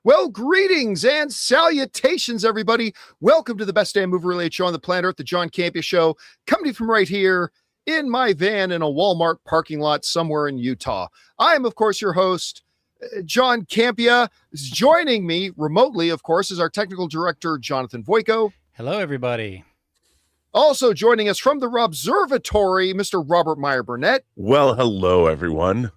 Well, greetings and salutations, everybody. Welcome to the best damn movie-related show on the planet Earth, the John Campea Show, coming to you from right here in my van in a Walmart parking lot somewhere in Utah. I am, of course, your host, John Campea. Joining me remotely, of course, is our technical director, Jonathan Voico. Hello, everybody. Also joining us from the Observatory, Mr. Robert Meyer Burnett. Well, hello, everyone.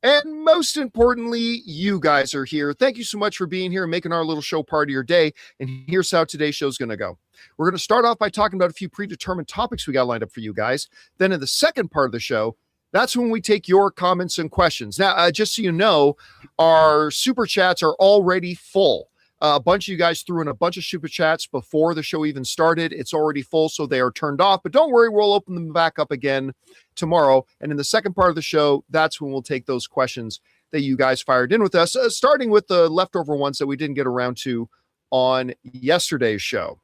And most importantly, you guys are here. Thank you so much for being here and making our little show part of your day. And here's how today's show is going to go. We're going to start off by talking about a few predetermined topics we got lined up for you guys. Then in the second part of the show, that's when we take your comments and questions. Now, just so you know, our super chats are already full. A bunch of you guys threw in a bunch of super chats before the show even started. It's already full, so they are turned off. But don't worry, we'll open them back up again tomorrow. And in the second part of the show, that's when we'll take those questions that you guys fired in with us, starting with the leftover ones that we didn't get around to on yesterday's show.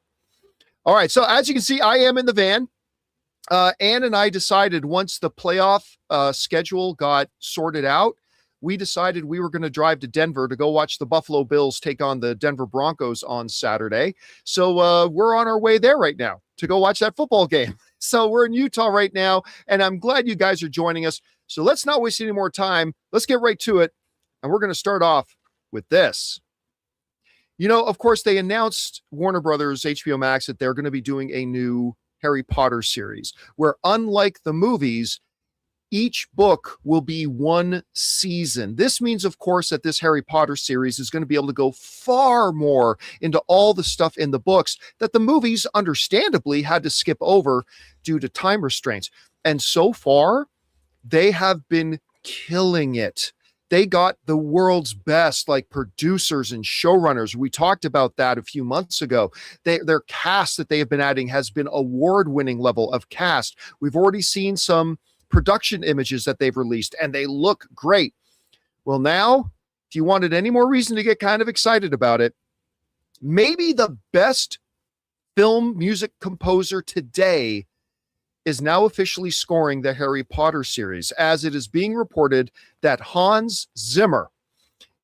All right, so as you can see, I am in the van. Ann and I decided once the playoff schedule got sorted out, we decided we were going to drive to Denver to go watch the Buffalo Bills take on the Denver Broncos on Saturday. So we're on our way there right now to go watch that football game. So we're in Utah right now, and I'm glad you guys are joining us. So let's not waste any more time. Let's get right to it. And we're going to start off with this. You know, of course, they announced Warner Brothers, HBO Max, that they're going to be doing a new Harry Potter series where, unlike the movies, each book will be one season. This means, of course, that this Harry Potter series is going to be able to go far more into all the stuff in the books that the movies understandably had to skip over due to time restraints. And so far, they have been killing it. They got the world's best, like, producers and showrunners. We talked about that a few months ago. Their cast that they have been adding has been award-winning level of cast. We've already seen some production images that they've released, and they look great. Well, now, if you wanted any more reason to get kind of excited about it, maybe the best film music composer today is now officially scoring the Harry Potter series, as it is being reported that Hans Zimmer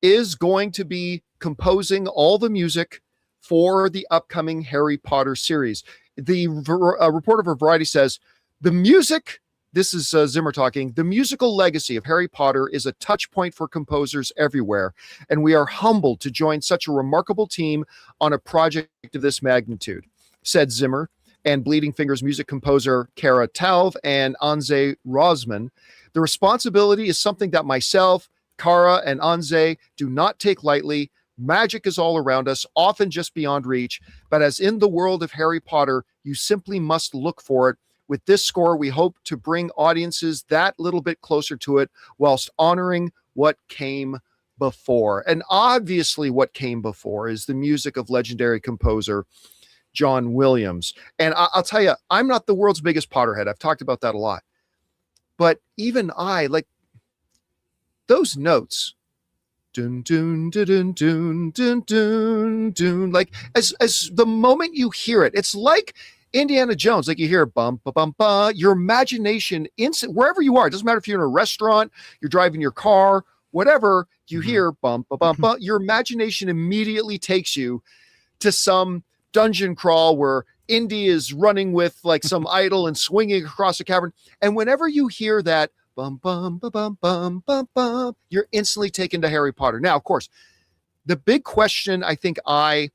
is going to be composing all the music for the upcoming Harry Potter series. The reporter for Variety says, the music, this is Zimmer talking, the musical legacy of Harry Potter is a touch point for composers everywhere, and we are humbled to join such a remarkable team on a project of this magnitude, said Zimmer and Bleeding Fingers music composer Kara Talv and Anze Rosman. The responsibility is something that myself, Kara, and Anze do not take lightly. Magic is all around us, often just beyond reach, but as in the world of Harry Potter, you simply must look for it. With this score, we hope to bring audiences that little bit closer to it whilst honoring what came before. And obviously what came before is the music of legendary composer John Williams. And I'll tell you, I'm not the world's biggest Potterhead. I've talked about that a lot. But even I, like, those notes, dun, dun, dun, dun, dun, dun, dun, dun, like, as the moment you hear it, it's like Indiana Jones, like you hear bum ba bum ba, your imagination instant wherever you are, it doesn't matter if you're in a restaurant, you're driving your car, whatever you hear bum ba bum ba, your imagination immediately takes you to some dungeon crawl where Indy is running with like some idol and swinging across a cavern. And whenever you hear that bum bum ba bum bum bum bum, you're instantly taken to Harry Potter. Now, of course, the big question I think I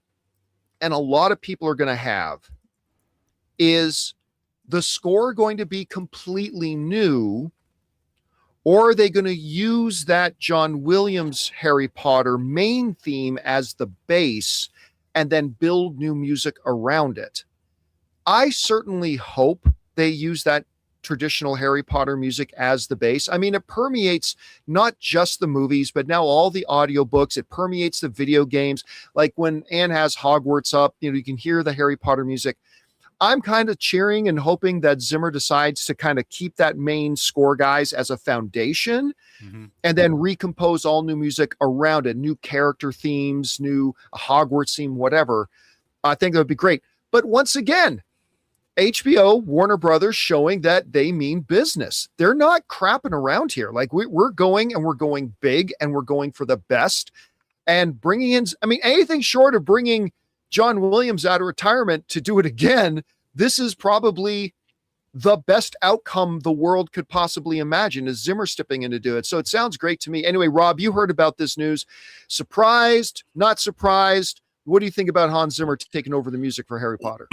and a lot of people are going to have is the score going to be completely new, or are they going to use that John Williams Harry Potter main theme as the base and then build new music around it? I certainly hope they use that traditional Harry Potter music as the base. I mean, it permeates not just the movies, but now all the audiobooks. It permeates the video games. Like when Anne has Hogwarts up, you know, you can hear the Harry Potter music. I'm kind of cheering and hoping that Zimmer decides to kind of keep that main score, guys, as a foundation, and then recompose all new music around it, new character themes, new Hogwarts theme, whatever. I think that would be great. But once again, HBO, Warner Brothers, showing that they mean business. They're not crapping around here. Like we're going, and we're going big, and we're going for the best. and bringing in, I mean, anything short of bringing John Williams out of retirement to do it again, this is probably the best outcome the world could possibly imagine, is Zimmer stepping in to do it. So it sounds great to me. Anyway, Rob, you heard about this news. Surprised, not surprised? What do you think about Hans Zimmer taking over the music for Harry Potter?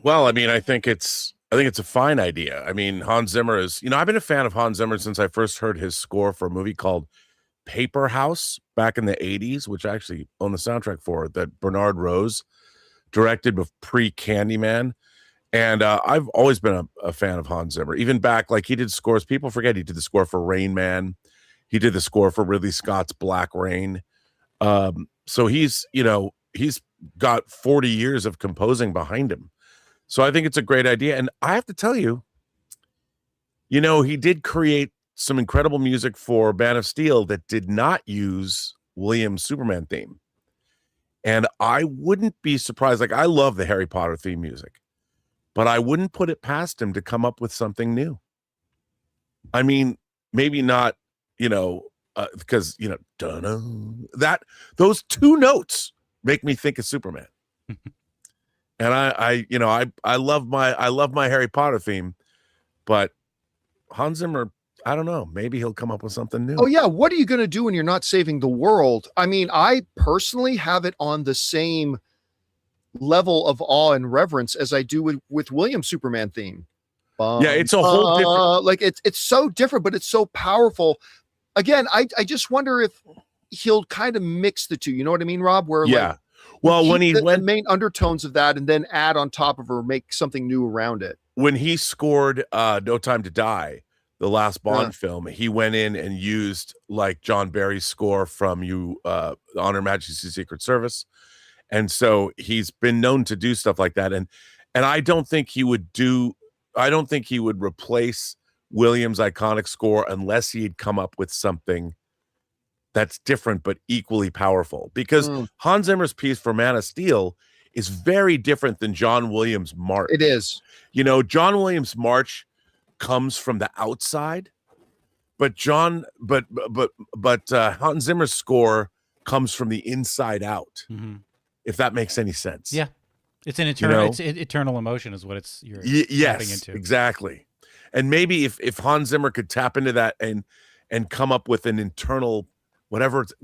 Well, I mean, I think it's a fine idea. I mean, Hans Zimmer is, I've been a fan of Hans Zimmer since I first heard his score for a movie called Paper House back in the 80s, which I actually own the soundtrack for, that Bernard Rose directed with pre-Candyman. And I've always been a fan of Hans Zimmer, even back, like, he did scores. People forget he did the score for Rain Man. He did the score for Ridley Scott's Black Rain. So he's got 40 years of composing behind him. So I think it's a great idea. And I have to tell you, he did create some incredible music for Man of Steel that did not use Williams' Superman theme. And I wouldn't be surprised. Like, I love the Harry Potter theme music, but I wouldn't put it past him to come up with something new. I mean, maybe not, because, those two notes make me think of Superman. And I love my Harry Potter theme, but Hans Zimmer, I don't know, maybe he'll come up with something new. Oh yeah. What are you going to do when you're not saving the world? I mean, I personally have it on the same level of awe and reverence as I do with Williams' Superman theme. Yeah, it's a whole different, like it's so different, but it's so powerful. Again, I just wonder if he'll kind of mix the two. You know what I mean, Rob? Where well, when he went, the main undertones of that, and then add on top of or make something new around it. When he scored No Time to Die, the last Bond film, he went in and used like John Barry's score from Honor Her Majesty's Secret Service. And so he's been known to do stuff like that. And I don't think he would replace Williams' iconic score unless he'd come up with something that's different but equally powerful. Because Hans Zimmer's piece for Man of Steel is very different than John Williams' March. It is. John Williams' March comes from the outside, but Hans Zimmer's score comes from the inside out. Mm-hmm. If that makes any sense. Yeah. It's an eternal emotion is what tapping into. Exactly. And maybe if Hans Zimmer could tap into that and come up with an internal, whatever the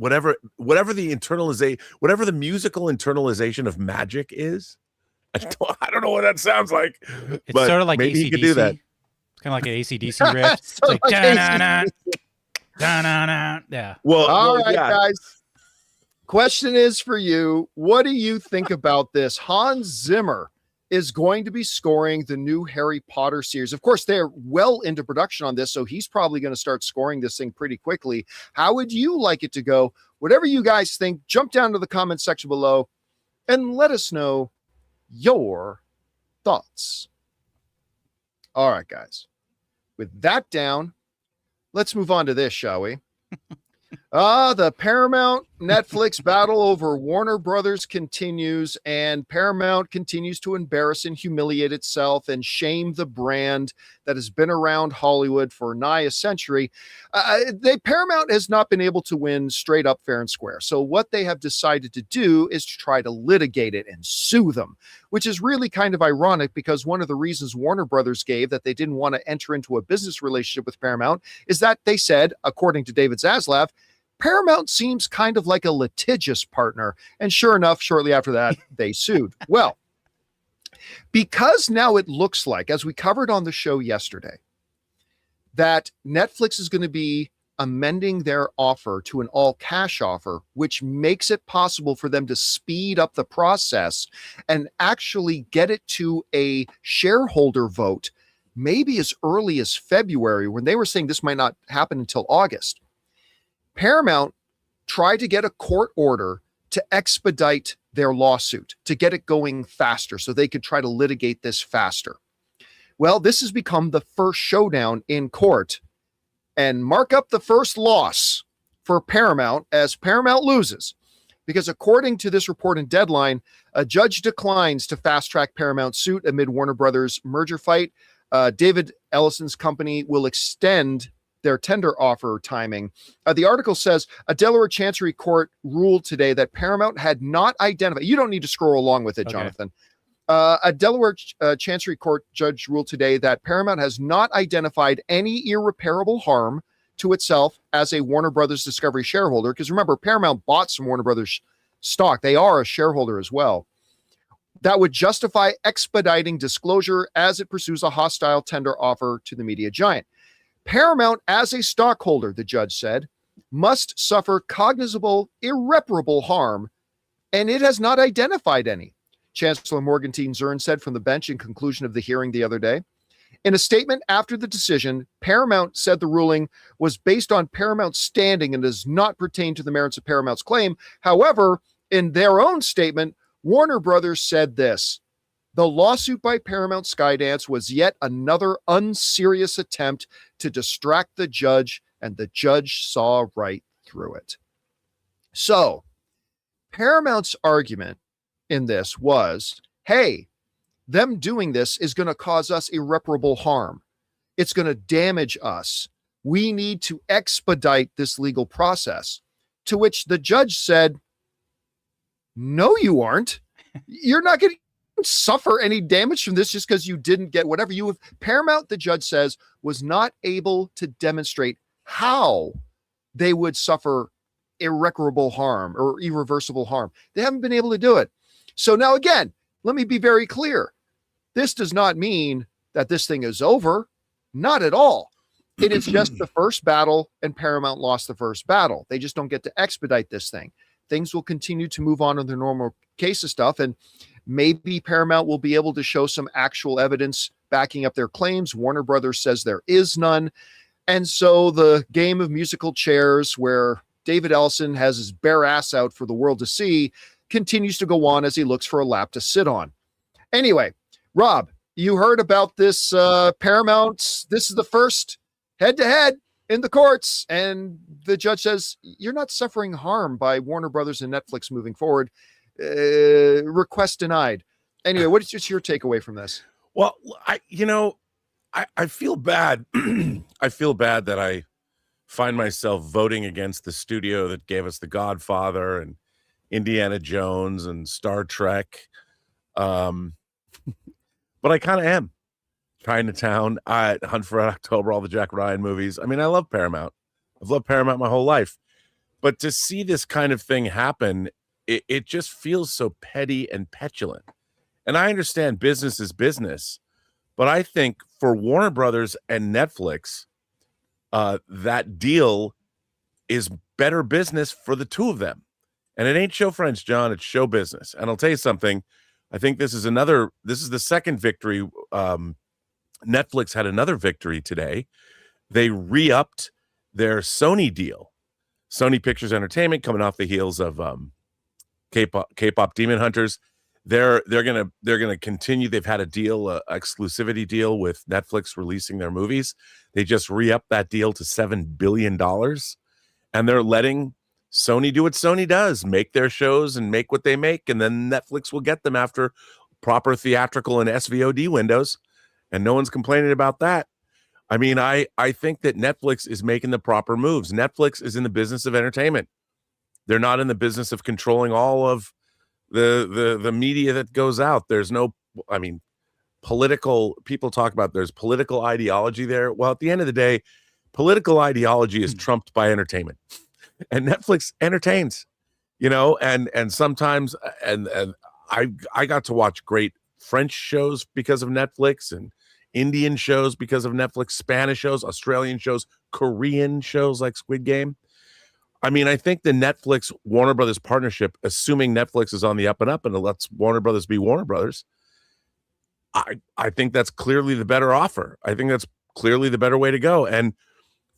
musical internalization of magic is. I don't know what that sounds like. It's sort of like maybe AC/DC. He could do that. It's kind of like an AC/DC riff. It's like da-na-na, da-na-na. Yeah. Well, all right, guys. Question is for you. What do you think about this? Hans Zimmer is going to be scoring the new Harry Potter series. Of course, they're well into production on this, so he's probably going to start scoring this thing pretty quickly. How would you like it to go? Whatever you guys think, jump down to the comment section below and let us know your thoughts. All right, guys. With that down, let's move on to this, shall we? The Paramount Netflix battle over Warner Brothers continues, and Paramount continues to embarrass and humiliate itself and shame the brand that has been around Hollywood for nigh a century. Paramount has not been able to win straight up fair and square. So what they have decided to do is to try to litigate it and sue them, which is really kind of ironic because one of the reasons Warner Brothers gave that they didn't want to enter into a business relationship with Paramount is that they said, according to David Zaslav, Paramount seems kind of like a litigious partner. And sure enough, shortly after that, they sued. Well, because now it looks like, as we covered on the show yesterday, that Netflix is going to be amending their offer to an all-cash offer, which makes it possible for them to speed up the process and actually get it to a shareholder vote, maybe as early as February, when they were saying this might not happen until August. Paramount tried to get a court order to expedite their lawsuit, to get it going faster so they could try to litigate this faster. Well, this has become the first showdown in court, and mark up the first loss for Paramount as Paramount loses, because according to this report in Deadline, a judge declines to fast-track Paramount's suit amid Warner Brothers merger fight. David Ellison's company will extend their tender offer timing. The article says a Delaware Chancery Court ruled today that Paramount had not identified. You don't need to scroll along with it, Okay. Jonathan. A Delaware Chancery Court judge ruled today that Paramount has not identified any irreparable harm to itself as a Warner Brothers Discovery shareholder. Because remember, Paramount bought some Warner Brothers stock. They are a shareholder as well. That would justify expediting disclosure as it pursues a hostile tender offer to the media giant. Paramount, as a stockholder, the judge said, must suffer cognizable, irreparable harm, and it has not identified any. Chancellor Morgantine Zern said from the bench in conclusion of the hearing the other day. In a statement after the decision, Paramount said the ruling was based on Paramount's standing and does not pertain to the merits of Paramount's claim. However, in their own statement, Warner Brothers said this: the lawsuit by Paramount Skydance was yet another unserious attempt to distract the judge, and the judge saw right through it. So, Paramount's argument in this was, hey, them doing this is going to cause us irreparable harm. It's going to damage us. We need to expedite this legal process. To which the judge said, no, you aren't. You're not going to suffer any damage from this just because you didn't get whatever you have. Paramount, the judge says, was not able to demonstrate how they would suffer irreparable harm or irreversible harm. They haven't been able to do it. So now, again, let me be very clear. This does not mean that this thing is over. Not at all. It is just the first battle, and Paramount lost the first battle. They just don't get to expedite this thing. Things will continue to move on in their normal case of stuff, and maybe Paramount will be able to show some actual evidence backing up their claims. Warner Brothers says there is none. And so the game of musical chairs, where David Ellison has his bare ass out for the world to see, continues to go on as he looks for a lap to sit on. Anyway, Rob, you heard about this Paramount. This is the first head-to-head in the courts, and the judge says you're not suffering harm by Warner Brothers and Netflix moving forward. Request denied. Anyway, what is just your takeaway from this? Well, I feel bad. I feel bad that I find myself voting against the studio that gave us The Godfather and Indiana Jones and Star Trek. But I kind of am. Chinatown, Hunt for Red October, all the Jack Ryan movies. I mean, I love Paramount. I've loved Paramount my whole life. But to see this kind of thing happen, it just feels so petty and petulant. And I understand business is business, but I think for Warner Brothers and Netflix, that deal is better business for the two of them. And it ain't show friends, John. It's show business. And I'll tell you something. I think this is the second victory. Netflix had another victory today. They re-upped their Sony deal. Sony Pictures Entertainment, coming off the heels of K-pop Demon Hunters. They're gonna continue. They've had a deal, exclusivity deal with Netflix releasing their movies. They just re-upped that deal to $7 billion, and they're letting Sony do what Sony does, make their shows and make what they make, and then Netflix will get them after proper theatrical and SVOD windows, and no one's complaining about that. I mean, I think that Netflix is making the proper moves. Netflix is in the business of entertainment. They're not in the business of controlling all of the media that goes out. There's no, I mean, people talk about there's political ideology there. Well, at the end of the day, political ideology is trumped by entertainment. And Netflix entertains, and sometimes, and I got to watch great French shows because of Netflix, and Indian shows because of Netflix, Spanish shows, Australian shows, Korean shows like Squid Game. I mean, I think the Netflix Warner Brothers partnership, assuming Netflix is on the up and up and it lets Warner Brothers be Warner Brothers, I think that's clearly the better offer. I think that's clearly the better way to go. And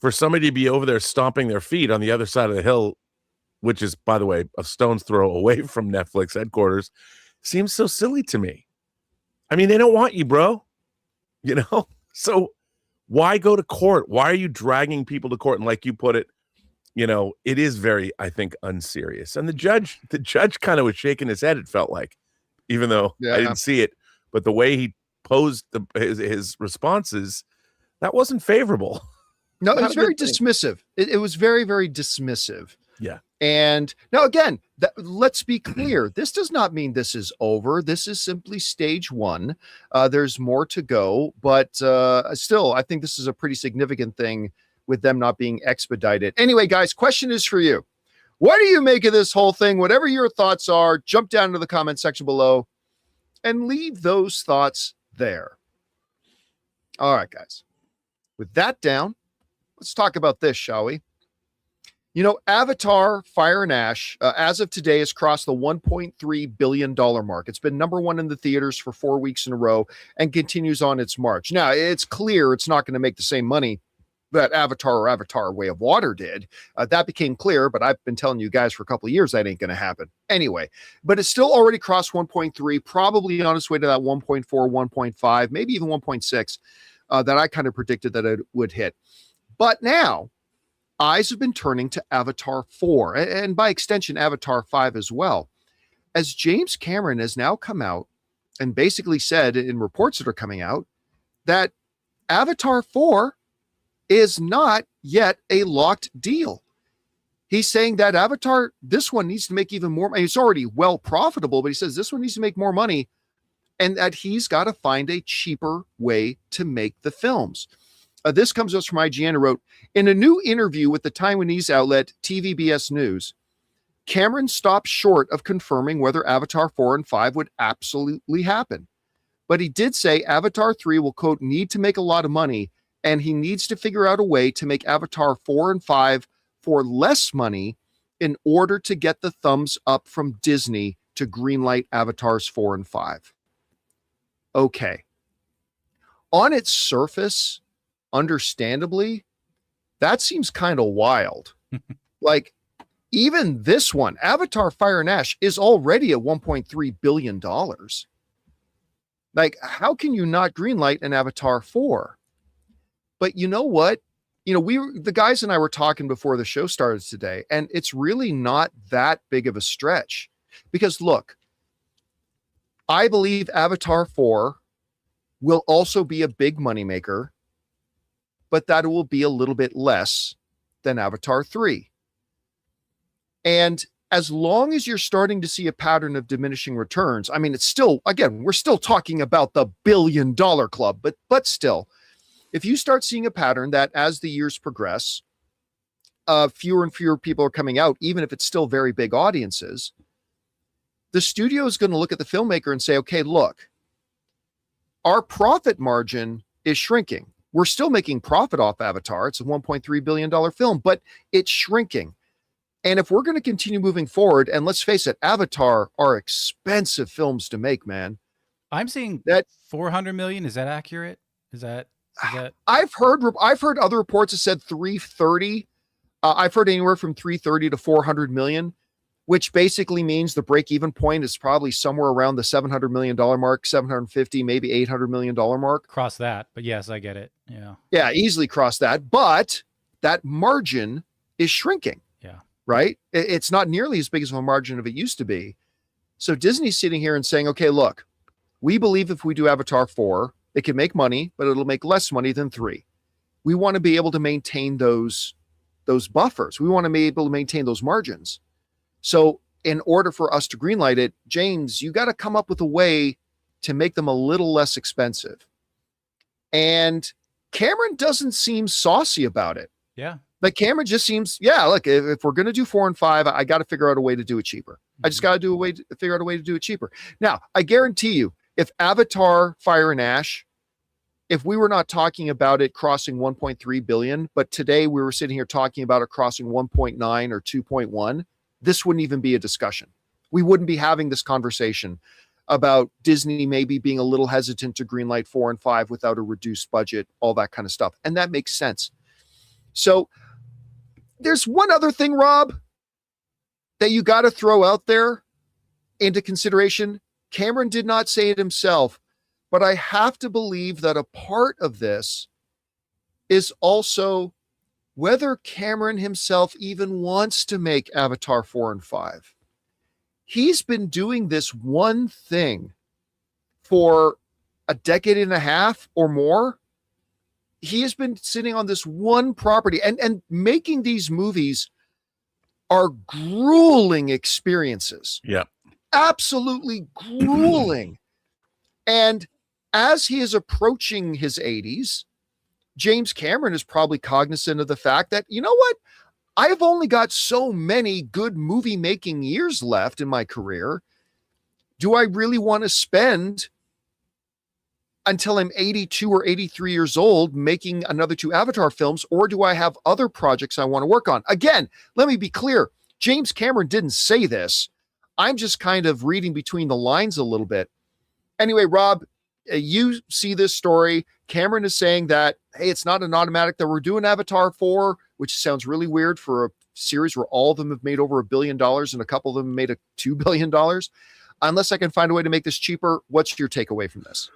for somebody to be over there stomping their feet on the other side of the hill, which is, by the way, a stone's throw away from Netflix headquarters, seems so silly to me. I mean, they don't want you, bro. So why go to court? Why are you dragging people to court? And like you put it, it is very, I think, unserious. And the judge kind of was shaking his head, it felt like, even though I didn't see it. But the way he posed his responses, that wasn't favorable. No, it Not was a good very thing. dismissive. It was very, very dismissive. Yeah. And now, again, let's be clear. This does not mean this is over. This is simply stage one. There's more to go, but still, I think this is a pretty significant thing with them not being expedited. Anyway, guys, question is for you. What do you make of this whole thing? Whatever your thoughts are, jump down to the comment section below and leave those thoughts there. All right, guys. With that down, let's talk about this, shall we? You know, Avatar Fire and Ash, as of today, has crossed the $1.3 billion mark. It's been number one in the theaters for 4 weeks in a row and continues on its march. Now, it's clear it's not going to make the same money that Avatar Way of Water did. That became clear, but I've been telling you guys for a couple of years that ain't going to happen. Anyway, but it's still already crossed 1.3, probably on its way to that 1.4, 1.5, maybe even 1.6 that I kind of predicted that it would hit. But now, eyes have been turning to Avatar 4, and by extension, Avatar 5 as well, as James Cameron has now come out and basically said in reports that are coming out that Avatar 4 is not yet a locked deal. He's saying that Avatar, this one needs to make even more money. It's already well profitable, but he says this one needs to make more money and that he's got to find a cheaper way to make the films. This comes to us from IGN, who wrote, in a new interview with the Taiwanese outlet TVBS News, Cameron stopped short of confirming whether Avatar 4 and 5 would absolutely happen. But he did say Avatar 3 will, quote, need to make a lot of money, and he needs to figure out a way to make Avatar 4 and 5 for less money in order to get the thumbs up from Disney to greenlight Avatars 4 and 5. Okay. On its surface, understandably, that seems kind of wild. Like, even this one, Avatar Fire and Ash, is already at $1.3 billion. Like, how can you not greenlight an Avatar 4? But you know what? You know, the guys and I were talking before the show started today, and it's really not that big of a stretch. Because look, I believe Avatar 4 will also be a big moneymaker, but that it will be a little bit less than Avatar 3. And as long as you're starting to see a pattern of diminishing returns, I mean, it's still, again, we're still talking about the $1 billion club, but still, if you start seeing a pattern that as the years progress, fewer and fewer people are coming out, even if it's still very big audiences, the studio is going to look at the filmmaker and say, okay, look, our profit margin is shrinking. We're still making profit off Avatar. It's a $1.3 billion film, but it's shrinking. And if we're going to continue moving forward, and let's face it, Avatar are expensive films to make, man. I'm seeing that 400 million. Is that accurate? Is that I've heard other reports that said 330. I've heard anywhere from 330 to 400 million, which basically means the break-even point is probably somewhere around the $700 million mark, 750, maybe $800 million mark. Cross that, but yes, I get it. Yeah. Yeah, easily cross that. But that margin is shrinking. Yeah. Right? It's not nearly as big as a margin as it used to be. So Disney's sitting here and saying, okay, look, we believe if we do Avatar 4, it can make money, but it'll make less money than 3. We want to be able to maintain those buffers. We want to be able to maintain those margins. So in order for us to greenlight it, James, you got to come up with a way to make them a little less expensive. And Cameron doesn't seem saucy about it. Yeah. Like Cameron just seems, yeah, look, if we're going to do 4 and 5, I got to figure out a way to do it cheaper. I just got to figure out a way to do it cheaper. Now, I guarantee you, if Avatar Fire and Ash, if we were not talking about it crossing 1.3 billion, but today we were sitting here talking about it crossing 1.9 or 2.1, this wouldn't even be a discussion. We wouldn't be having this conversation about Disney maybe being a little hesitant to greenlight 4 and 5 without a reduced budget, all that kind of stuff. And that makes sense. So there's one other thing, Rob, that you got to throw out there into consideration. Cameron did not say it himself, but I have to believe that a part of this is also whether Cameron himself even wants to make Avatar 4 and 5. He's been doing this one thing for a decade and a half or more, he has been sitting on this one property, and making these movies are grueling experiences. Yeah. Absolutely grueling. And as he is approaching his 80s, James Cameron is probably cognizant of the fact that, you know what? I've only got so many good movie making years left in my career. Do I really want to spend until I'm 82 or 83 years old making another 2 Avatar films, or do I have other projects I want to work on? Again, let me be clear. James Cameron didn't say this. I'm just kind of reading between the lines a little bit. Anyway, Rob, you see this story. Cameron is saying that, hey, it's not an automatic that we're doing Avatar 4, which sounds really weird for a series where all of them have made over $1 billion and a couple of them made $2 billion. Unless I can find a way to make this cheaper, what's your takeaway from this?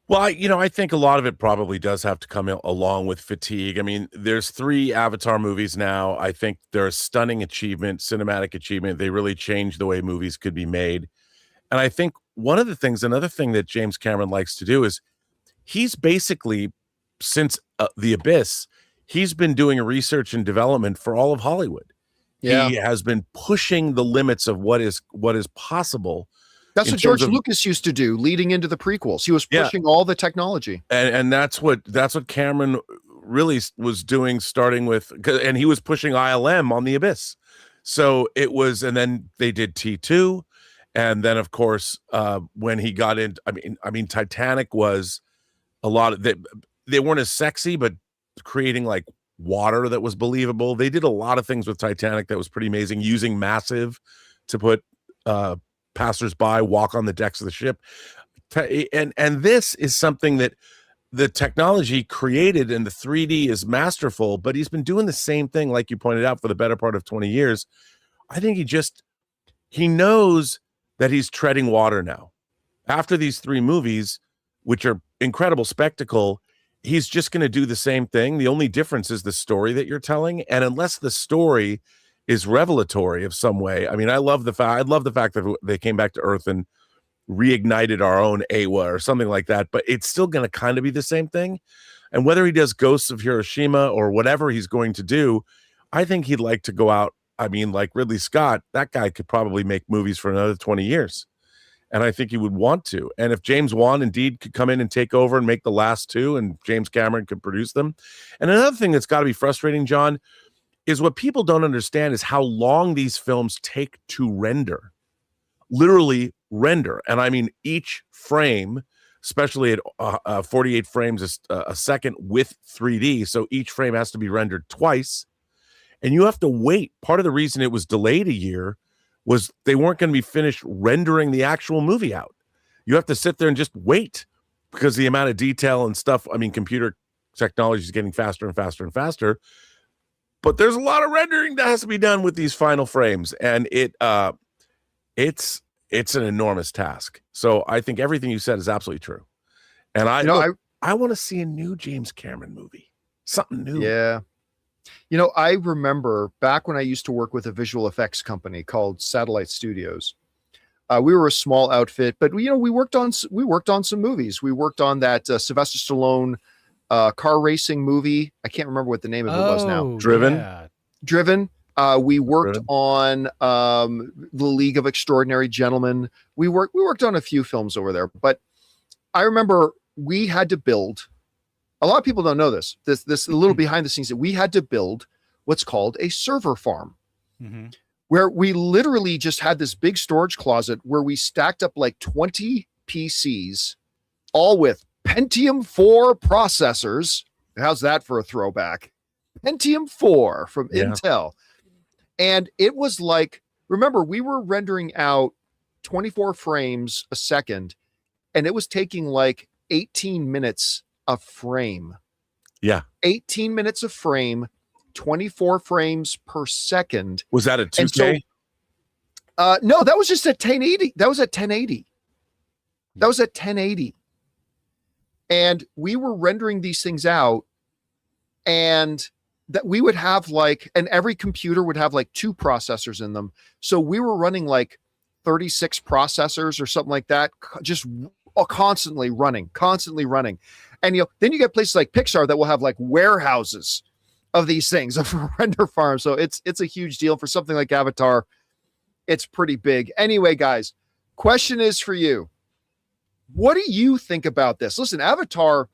Well, I think a lot of it probably does have to come along with fatigue. I mean, there's 3 Avatar movies now. I think they're a stunning achievement, cinematic achievement. They really changed the way movies could be made. And I think another thing that James Cameron likes to do is he's basically, since The Abyss, he's been doing research and development for all of Hollywood. Yeah. He has been pushing the limits of what is possible. That's what George Lucas used to do leading into the prequels. He was pushing all the technology. And that's what Cameron really was doing, starting with, and he was pushing ILM on The Abyss. So it was, and then they did T2. And then of course, when he got into, I mean, Titanic was a lot of, they weren't as sexy, but creating like water that was believable. They did a lot of things with Titanic that was pretty amazing, using Massive to put, passersby walk on the decks of the ship, and this is something that the technology created, and the 3D is masterful, but he's been doing the same thing, like you pointed out, for the better part of 20 years. I think he knows that he's treading water now. After these 3 movies, which are incredible spectacle, he's just going to do the same thing. The only difference is the story that you're telling, and unless the story is revelatory of some way. I mean, I love the fact that they came back to Earth and reignited our own Awa or something like that, but it's still going to kind of be the same thing. And whether he does Ghosts of Hiroshima or whatever he's going to do, I think he'd like to go out. I mean, like Ridley Scott, that guy could probably make movies for another 20 years. And I think he would want to. And if James Wan indeed could come in and take over and make the last 2, and James Cameron could produce them. And another thing that's got to be frustrating, John, is what people don't understand is how long these films take to render. Literally render. And I mean, each frame, especially at 48 frames a second with 3D, so each frame has to be rendered twice. And you have to wait. Part of the reason it was delayed a year was they weren't going to be finished rendering the actual movie out. You have to sit there and just wait, because the amount of detail and stuff, I mean, computer technology is getting faster and faster and faster. But there's a lot of rendering that has to be done with these final frames, and it's an enormous task. So I think everything you said is absolutely true. And I want to see a new James Cameron movie, something new. Yeah. I remember back when I used to work with a visual effects company called Satellite Studios. We were a small outfit, but we worked on some movies. We worked on that Sylvester Stallone car racing movie. I can't remember what the name of it was now. Driven. Yeah. Driven. We worked on The League of Extraordinary Gentlemen. We worked on a few films over there, but I remember we had to build. A lot of people don't know this a little behind the scenes, that we had to build what's called a server farm, where we literally just had this big storage closet where we stacked up like 20 PCs, all with Pentium 4 processors. How's that for a throwback? Pentium 4 from Intel. And it was like, remember, we were rendering out 24 frames a second, and it was taking like 18 minutes a frame. Yeah. 18 minutes a frame, 24 frames per second. Was that a 2K? No, that was just a 1080. That was at 1080. That was at 1080. And we were rendering these things out, and that we would have like, and every computer would have like 2 processors in them. So we were running like 36 processors or something like that, just constantly running. And then you get places like Pixar that will have like warehouses of these things, of render farms. So it's a huge deal for something like Avatar. It's pretty big. Anyway, guys, question is for you. What do you think about this? Listen, Avatar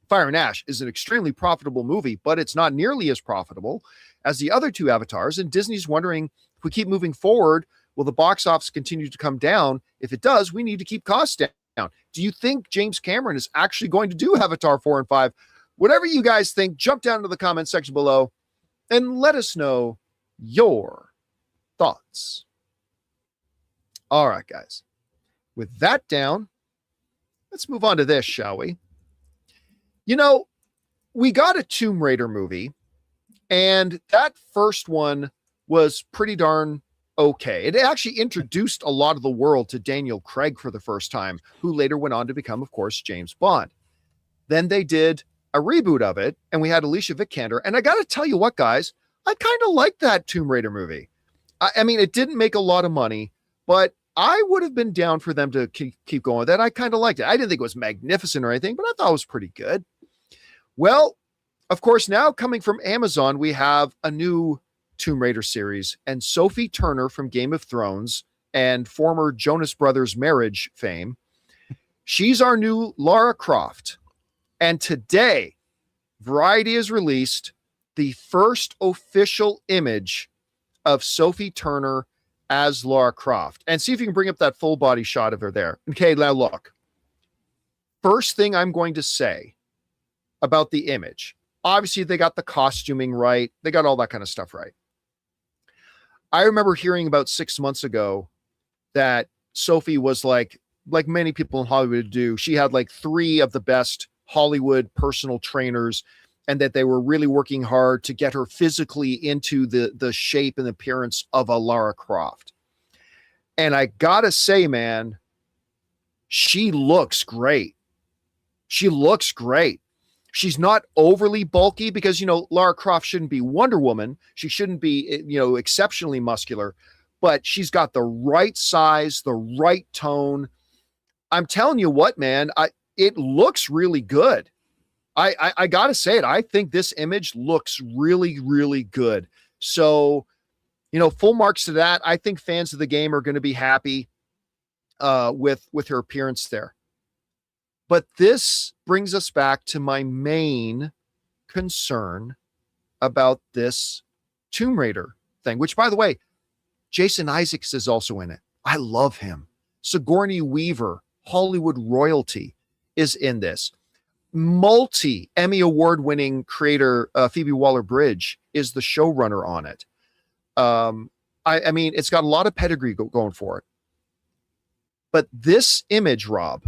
Fire and Ash is an extremely profitable movie, but it's not nearly as profitable as the other two Avatars. And Disney's wondering, if we keep moving forward, will the box office continue to come down? If it does, we need to keep costs down. Do you think James Cameron is actually going to do Avatar 4 and 5? Whatever you guys think, jump down to the comment section below and let us know your thoughts. All right, guys. With that down, let's move on to this, shall we? We got a Tomb Raider movie, and that first one was pretty darn okay. It actually introduced a lot of the world to Daniel Craig for the first time, who later went on to become, of course, James Bond. Then they did a reboot of it, and we had Alicia Vikander. And I got to tell you what, guys, I kind of liked that Tomb Raider movie. I mean, it didn't make a lot of money, but I would have been down for them to keep going with that. I kind of liked it. I didn't think it was magnificent or anything, but I thought it was pretty good. Well, of course, now coming from Amazon, we have a new Tomb Raider series, and Sophie Turner from Game of Thrones and former Jonas Brothers Marriage fame. She's our new Lara Croft. And today, Variety has released the first official image of Sophie Turner as Lara Croft. And see if you can bring up that full body shot of her there. Okay, now look. First thing I'm going to say about the image. Obviously, they got the costuming right. They got all that kind of stuff right. I remember hearing about 6 months ago that Sophie was like many people in Hollywood do. She had like 3 of the best Hollywood personal trainers, and that they were really working hard to get her physically into the shape and appearance of a Lara Croft. And I gotta say, man, she looks great. She looks great. She's not overly bulky because, Lara Croft shouldn't be Wonder Woman. She shouldn't be, exceptionally muscular, but she's got the right size, the right tone. I'm telling you what, man, it looks really good. I got to say it. I think this image looks really, really good. So, full marks to that. I think fans of the game are going to be happy with her appearance there. But this brings us back to my main concern about this Tomb Raider thing, which, by the way, Jason Isaacs is also in it. I love him. Sigourney Weaver, Hollywood royalty, is in this. Multi-Emmy award-winning creator Phoebe Waller-Bridge is the showrunner on it. I mean, it's got a lot of pedigree going for it. But this image, Rob,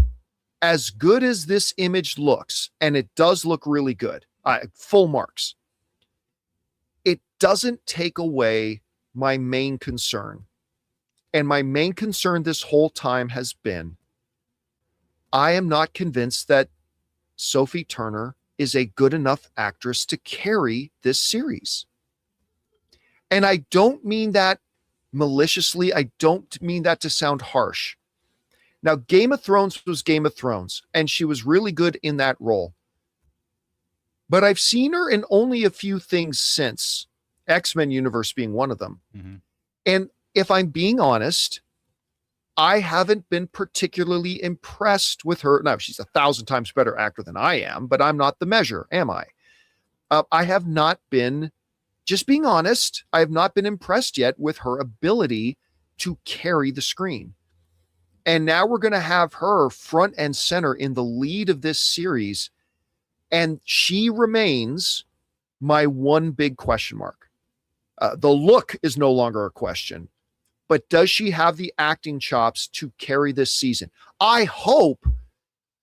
as good as this image looks, and it does look really good, full marks, it doesn't take away my main concern. And my main concern this whole time has been, I am not convinced that Sophie Turner is a good enough actress to carry this series. And I don't mean that maliciously. I don't mean that to sound harsh. Now, Game of Thrones was Game of Thrones, and she was really good in that role. But I've seen her in only a few things since, X-Men universe being one of them. Mm-hmm. And if I'm being honest, I haven't been particularly impressed with her. Now, she's 1,000 times better actor than I am, but I'm not the measure, am I? I have not been, just being honest, I have not been impressed yet with her ability to carry the screen. And now we're going to have her front and center in the lead of this series. And she remains my one big question mark. The look is no longer a question, but does she have the acting chops to carry this season? I hope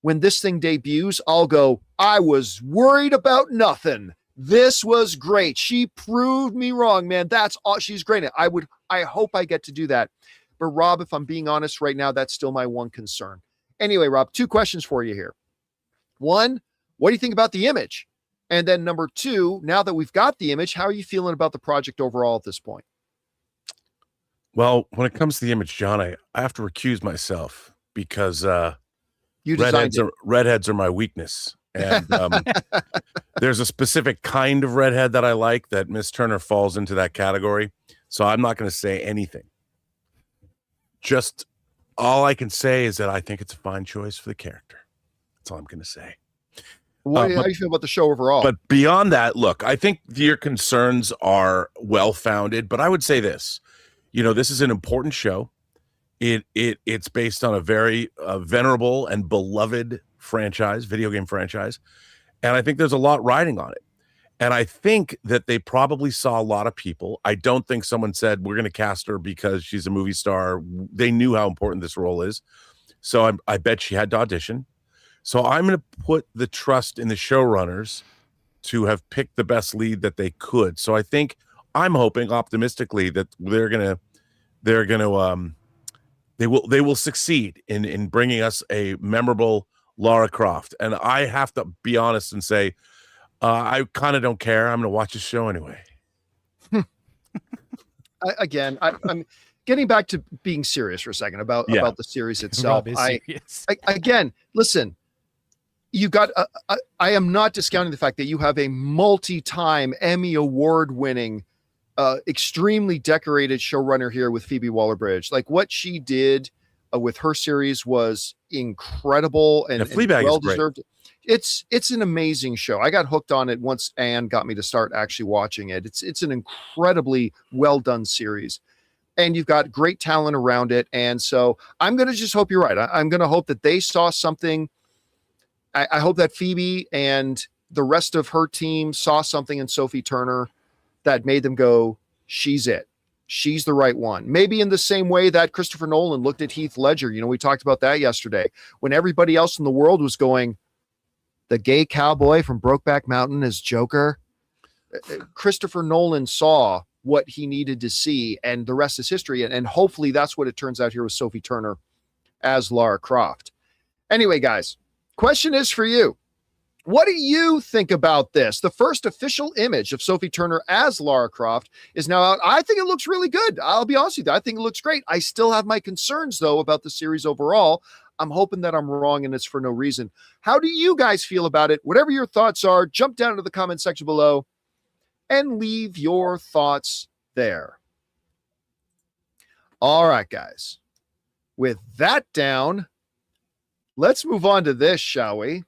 when this thing debuts, I'll go, I was worried about nothing. This was great. She proved me wrong, man. That's all. She's great. I hope I get to do that. But Rob, if I'm being honest right now, that's still my one concern. Anyway, Rob, 2 questions for you here. 1, what do you think about the image? And then number 2, now that we've got the image, how are you feeling about the project overall at this point? Well, when it comes to the image, John, I have to recuse myself because you redheads are my weakness. And there's a specific kind of redhead that I like that Miss Turner falls into that category. So I'm not going to say anything. Just all I can say is that I think it's a fine choice for the character. That's all I'm going to say. How do you feel about the show overall? But beyond that, look, I think your concerns are well-founded, but I would say this, this is an important show. It's based on a very venerable and beloved franchise, video game franchise. And I think there's a lot riding on it. And I think that they probably saw a lot of people. I don't think someone said, we're going to cast her because she's a movie star. They knew how important this role is. So I bet she had to audition. So I'm going to put the trust in the showrunners to have picked the best lead that they could. So I think I'm hoping optimistically that they will succeed in bringing us a memorable Lara Croft. And I have to be honest and say, I kind of don't care. I'm going to watch the show anyway. I'm getting back to being serious for a second about the series itself. Again, listen, you got, I am not discounting the fact that you have a multi-time Emmy award winning, extremely decorated showrunner here with Phoebe Waller-Bridge. Like what she did with her series was incredible and well deserved. It's an amazing show. I got hooked on it once Anne got me to start actually watching it. It's an incredibly well done series, and you've got great talent around it. And so I'm going to just hope you're right. I'm going to hope that they saw something. I hope that Phoebe and the rest of her team saw something in Sofie Turner that made them go, she's it. She's the right one. Maybe in the same way that Christopher Nolan looked at Heath Ledger. We talked about that yesterday when everybody else in the world was going, the gay cowboy from Brokeback Mountain is Joker. Christopher Nolan saw what he needed to see, and the rest is history. And hopefully that's what it turns out here with Sofie Turner as Lara Croft. Anyway, guys, question is for you. What do you think about this? The first official image of Sofie Turner as Lara Croft is now out. I think it looks really good. I'll be honest with you. I think it looks great. I still have my concerns, though, about the series overall. I'm hoping that I'm wrong and it's for no reason. How do you guys feel about it? Whatever your thoughts are, jump down to the comment section below and leave your thoughts there. All right, guys. With that down, let's move on to this, shall we?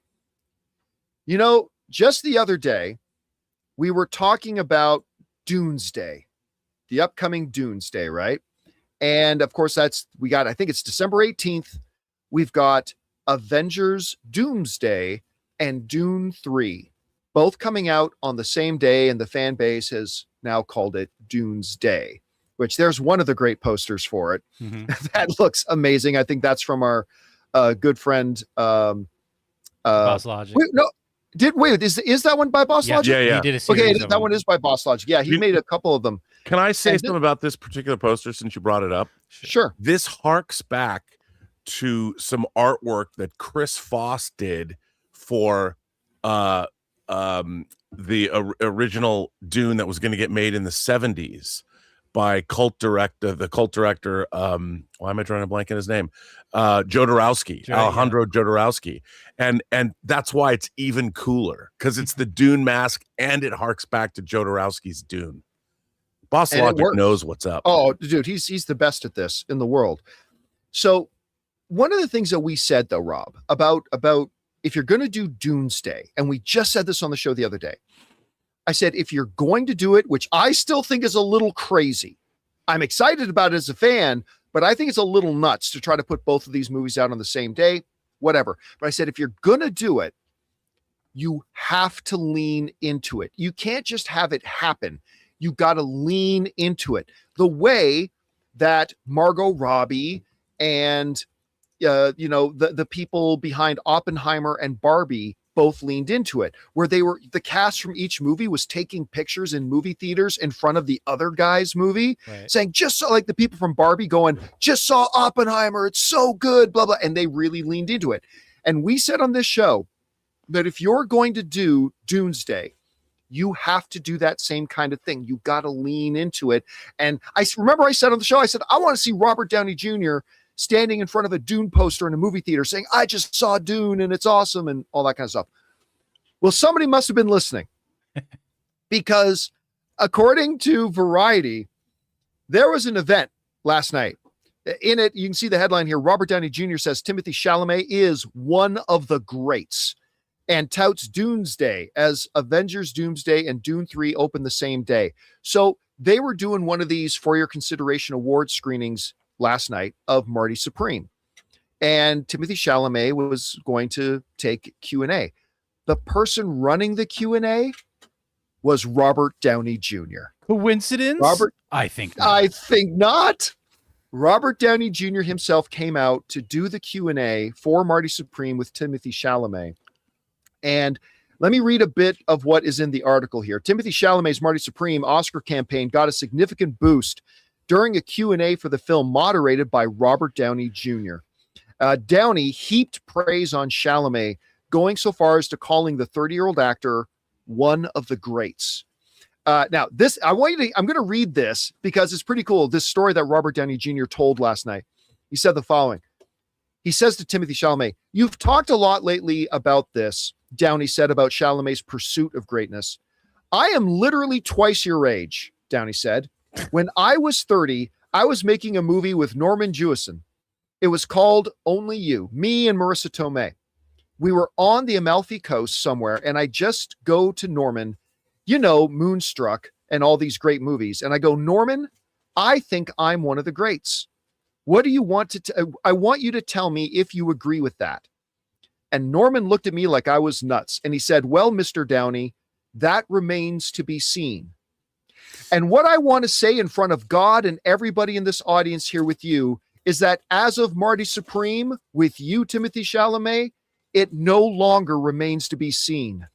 Just the other day, we were talking about Dunesday, the upcoming Dunesday, right? And of course, I think it's December 18th. We've got Avengers Doomsday and Dune 3, both coming out on the same day, and the fan base has now called it Dunesday, which there's one of the great posters for it. Mm-hmm. That looks amazing. I think that's from our good friend Boss Logic. Is that one by Boss Logic? Yeah. He did a series that one is by Boss Logic. Yeah, he made a couple of them. Can I say something about this particular poster since you brought it up? Sure. This harks back to some artwork that Chris Foss did for the original Dune that was going to get made in the 70s by the cult director, why am I drawing a blank on his name? Jodorowsky, Alejandro Jodorowsky. And that's why it's even cooler, because it's the Dune mask and it harks back to Jodorowsky's Dune. Boss Logic knows what's up. Oh, dude, he's the best at this in the world. So one of the things that we said, though, Rob, about if you're going to do Doomsday, and we just said this on the show the other day, I said, if you're going to do it, which I still think is a little crazy, I'm excited about it as a fan, but I think it's a little nuts to try to put both of these movies out on the same day, whatever. But I said, if you're going to do it, you have to lean into it. You can't just have it happen. You got to lean into it. The way that Margot Robbie and the people behind Oppenheimer and Barbie both leaned into it, where the cast from each movie was taking pictures in movie theaters in front of the other guy's movie, right, saying, just saw, like the people from Barbie going, just saw Oppenheimer, it's so good, blah, blah. And they really leaned into it. And we said on this show that if you're going to do Doomsday, you have to do that same kind of thing. You got to lean into it. And I remember I said on the show, I said, I want to see Robert Downey Jr. standing in front of a Dune poster in a movie theater saying, I just saw Dune and it's awesome and all that kind of stuff. Well, somebody must have been listening because according to Variety, there was an event last night. In it, you can see the headline here. Robert Downey Jr. says Timothee Chalamet is one of the greats and touts Doomsday as Avengers Doomsday and Dune 3 open the same day. So they were doing one of these for your consideration award screenings last night of Marty Supreme. And Timothee Chalamet was going to take Q&A. The person running the Q&A was Robert Downey Jr. Coincidence? Robert, I think not. I think not. Robert Downey Jr. himself came out to do the Q&A for Marty Supreme with Timothee Chalamet. And let me read a bit of what is in the article here. Timothee Chalamet's Marty Supreme Oscar campaign got a significant boost during a Q&A for the film moderated by Robert Downey Jr. Downey heaped praise on Chalamet, going so far as to calling the 30-year-old actor one of the greats. Now, this I'm going to read this because it's pretty cool. This story that Robert Downey Jr. told last night. He said the following. He says to Timothee Chalamet, "You've talked a lot lately about this," Downey said about Chalamet's pursuit of greatness. "I am literally twice your age," Downey said. "When I was 30, I was making a movie with Norman Jewison. It was called Only You, me and Marissa Tomei. We were on the Amalfi Coast somewhere, and I just go to Norman, you know, Moonstruck and all these great movies. And I go, Norman, I think I'm one of the greats. What do you want to I want you to tell me if you agree with that." And Norman looked at me like I was nuts. And he said, "Well, Mr. Downey, that remains to be seen." And what I want to say in front of God and everybody in this audience here with you is that as of Marty Supreme with you, Timothee Chalamet, it no longer remains to be seen.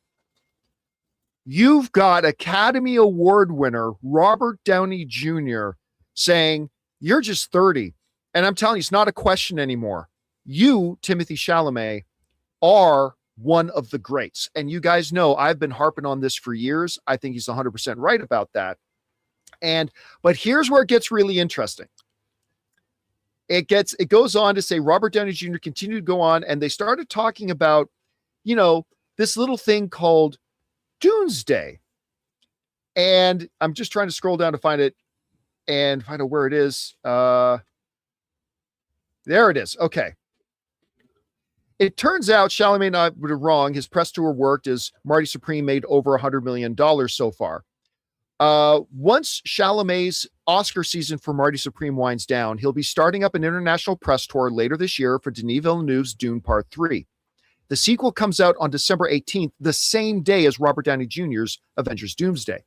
You've got Academy Award winner Robert Downey Jr. saying, "You're just 30. And I'm telling you, it's not a question anymore. You, Timothee Chalamet, are one of the greats." And you guys know I've been harping on this for years. I think he's 100% right about that. But here's where it gets really interesting. It goes on to say Robert Downey Jr. continued to go on, and they started talking about, you know, this little thing called Doomsday. And I'm just trying to scroll down to find it and find out where it is. There it is. Okay. It turns out Chalamet and I were wrong. His press tour worked as Marty Supreme made over $100 million so far. Once Chalamet's Oscar season for Marty Supreme winds down, he'll be starting up an international press tour later this year for Denis Villeneuve's Dune Part 3. The sequel comes out on December 18th, the same day as Robert Downey Jr.'s Avengers Doomsday.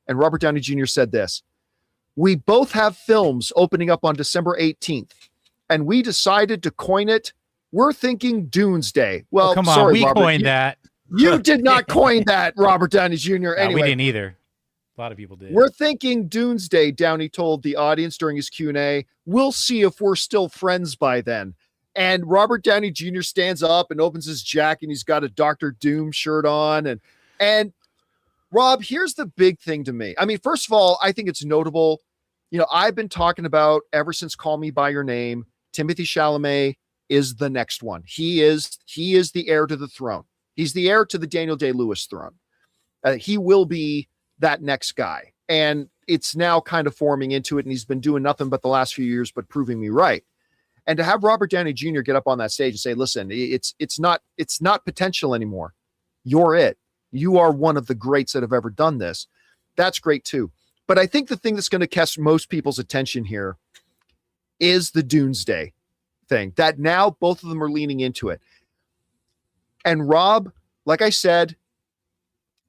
And Robert Downey Jr. said this: "We both have films opening up on December 18th, and we decided to coin it. We're thinking Doomsday." Well, come on, sorry, we Robert, coined that. You did not coin that, Robert Downey Jr. Anyway, we didn't either. A lot of people did. "We're thinking Doomsday," Downey told the audience during his Q&A. "We'll see if we're still friends by then." And Robert Downey Jr. stands up and opens his jacket, and he's got a Dr. Doom shirt on. And Rob, here's the big thing to me. I mean, first of all, I think it's notable. You know, I've been talking about ever since Call Me by Your Name, Timothee Chalamet is the next one. He is the heir to the throne. He's the heir to the Daniel Day-Lewis throne. He will be that next guy. And it's now kind of forming into it. And he's been doing nothing but the last few years, but proving me right. And to have Robert Downey Jr. get up on that stage and say, "Listen, it's not potential anymore. You're it. You are one of the greats that have ever done this." That's great too. But I think the thing that's going to catch most people's attention here is the Doomsday thing, that now both of them are leaning into it. And Rob, like I said,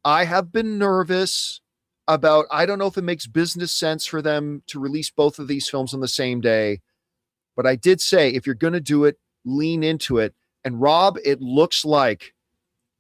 I have been nervous about, I don't know if it makes business sense for them to release both of these films on the same day. But I did say, if you're going to do it, lean into it. And Rob, it looks like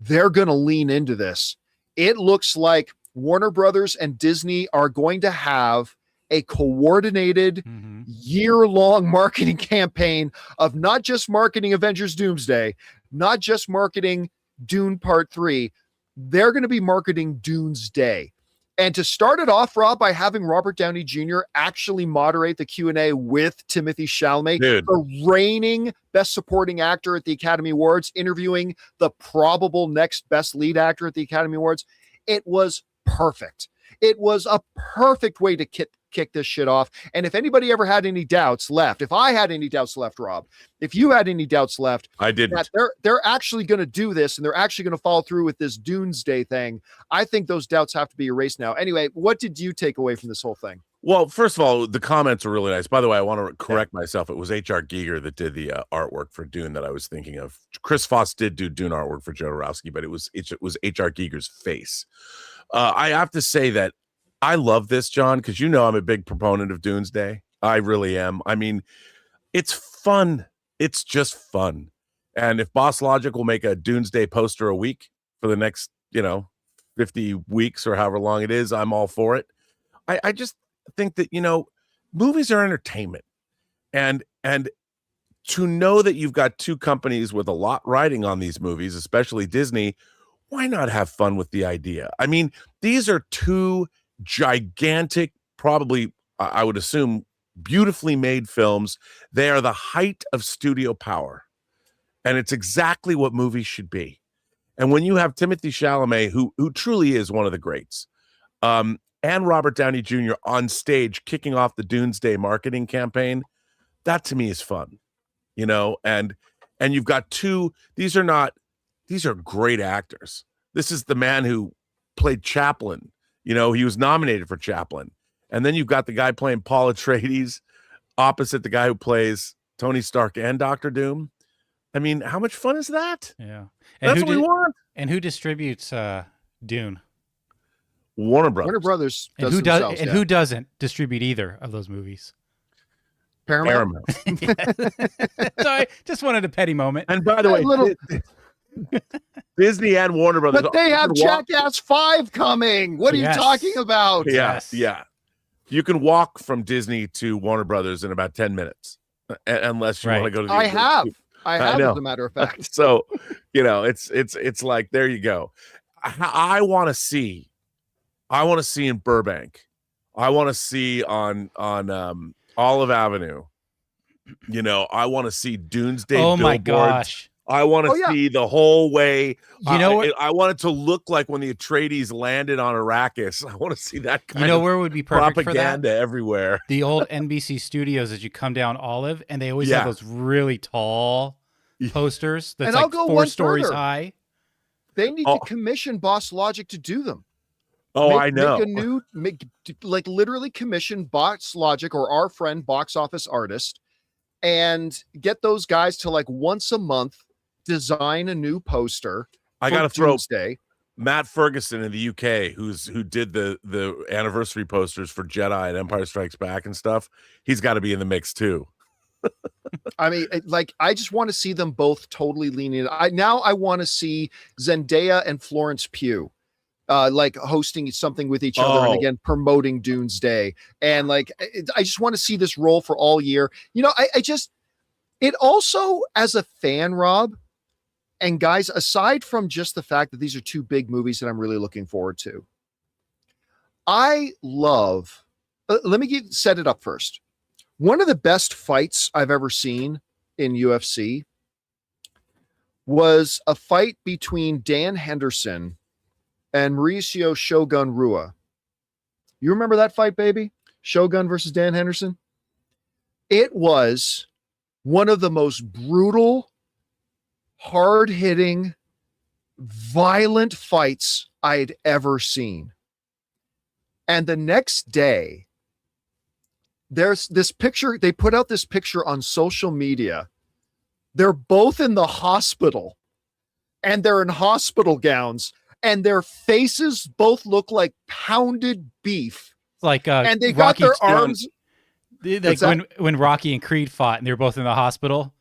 they're going to lean into this. It looks like Warner Brothers and Disney are going to have a coordinated year-long marketing campaign of not just marketing Avengers Doomsday, not just marketing Dune Part 3. They're going to be marketing Doomsday. And to start it off, Rob, by having Robert Downey Jr. actually moderate the Q&A with Timothee Chalamet, the reigning Best Supporting Actor at the Academy Awards, interviewing the probable next Best Lead Actor at the Academy Awards, it was perfect. It was a perfect way to kick this shit off. And if anybody ever had any doubts left, if I had any doubts left, Rob, if you had any doubts left, I didn't. That they're actually going to do this and they're actually going to follow through with this Doomsday thing, I think those doubts have to be erased now. Anyway, what did you take away from this whole thing? Well, first of all, the comments are really nice. By the way, I want to correct myself. It was H.R. Giger that did the artwork for Dune that I was thinking of. Chris Foss did do Dune artwork for Jodorowsky, but it was H.R. Giger's face. I have to say that I love this, John, because you know I'm a big proponent of Doomsday. I really am. I mean, it's fun. It's just fun. And if Boss Logic will make a Doomsday poster a week for the next, 50 weeks or however long it is, I'm all for it. I just think that, movies are entertainment. And to know that you've got two companies with a lot riding on these movies, especially Disney, why not have fun with the idea? I mean, these are two gigantic, probably, I would assume, beautifully made films. They are the height of studio power. And it's exactly what movies should be. And when you have Timothee Chalamet, who truly is one of the greats, and Robert Downey Jr. on stage kicking off the Doomsday marketing campaign, that to me is fun. And you've got two, these are great actors. This is the man who played Chaplin. He was nominated for Chaplin. And then you've got the guy playing Paul Atreides opposite the guy who plays Tony Stark and Doctor Doom. I mean, how much fun is that? Yeah. That's what we want. And who distributes Dune? Warner Brothers. Warner Brothers and who doesn't distribute either of those movies? Paramount. Sorry, just wanted a petty moment. And by the way, Disney and Warner Brothers. But they have Jackass 5 coming. What are you talking about? Yes. Yeah. You can walk from Disney to Warner Brothers in about 10 minutes. Unless you want to go to the I have, as a matter of fact. So, it's like, there you go. I want to see in Burbank. I want to see on Olive Avenue. I want to see Doomsday billboards. My gosh. I want to see the whole way. What? I want it to look like when the Atreides landed on Arrakis. I want to see that kind of where would be perfect propaganda for that? Everywhere. The old NBC studios as you come down Olive, and they always have those really tall posters that's like 4 stories high. They need to commission Boss Logic to do them. I know. Literally commission Box Logic or our friend Box Office Artist and get those guys to once a month design a new poster. I got to throw Doomsday. Matt Ferguson in the UK, who did the anniversary posters for Jedi and Empire Strikes Back and stuff. He's got to be in the mix too. I mean, I just want to see them both totally leaning. I want to see Zendaya and Florence Pugh hosting something with each other and again promoting Doomsday. And I just want to see this roll for all year. It also, as a fan, Rob and guys, aside from just the fact that these are two big movies that I'm really looking forward to, I love, let me set it up first. One of the best fights I've ever seen in UFC was a fight between Dan Henderson and Mauricio Shogun Rua. You remember that fight, baby? Shogun versus Dan Henderson? It was one of the most brutal, hard-hitting, violent fights I had ever seen. And the next day, there's this picture. They put out this picture on social media. They're both in the hospital, and they're in hospital gowns, and their faces both look like pounded beef. And they got their arms. When Rocky and Creed fought, and they were both in the hospital.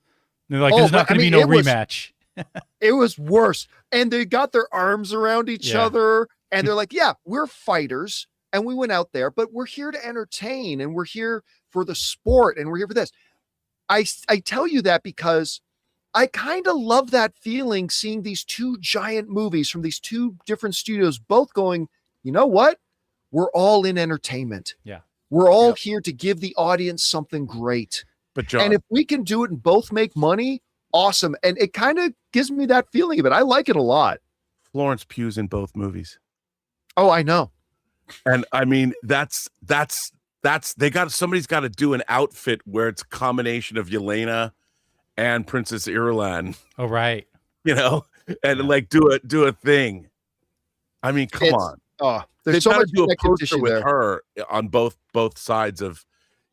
They're like, "There's not going to be no rematch." It was worse. And they got their arms around each other, and they're like, "Yeah, we're fighters." And we went out there, but we're here to entertain and we're here for the sport and we're here for this. I tell you that because I kind of love that feeling, seeing these two giant movies from these two different studios, both going, you know what? we're all in entertainment. Yeah. We're all here to give the audience something great. But John, and if we can do it and both make money, awesome. And it kind of gives me that feeling of it. I like it a lot. Florence Pugh's in both movies. Oh, I know. And I mean, that's somebody's got to do an outfit where it's a combination of Yelena and Princess Irulan. Oh, right. You know, and like do a thing. I mean, come on. Oh, there's so much do a poster with there. her on both sides of,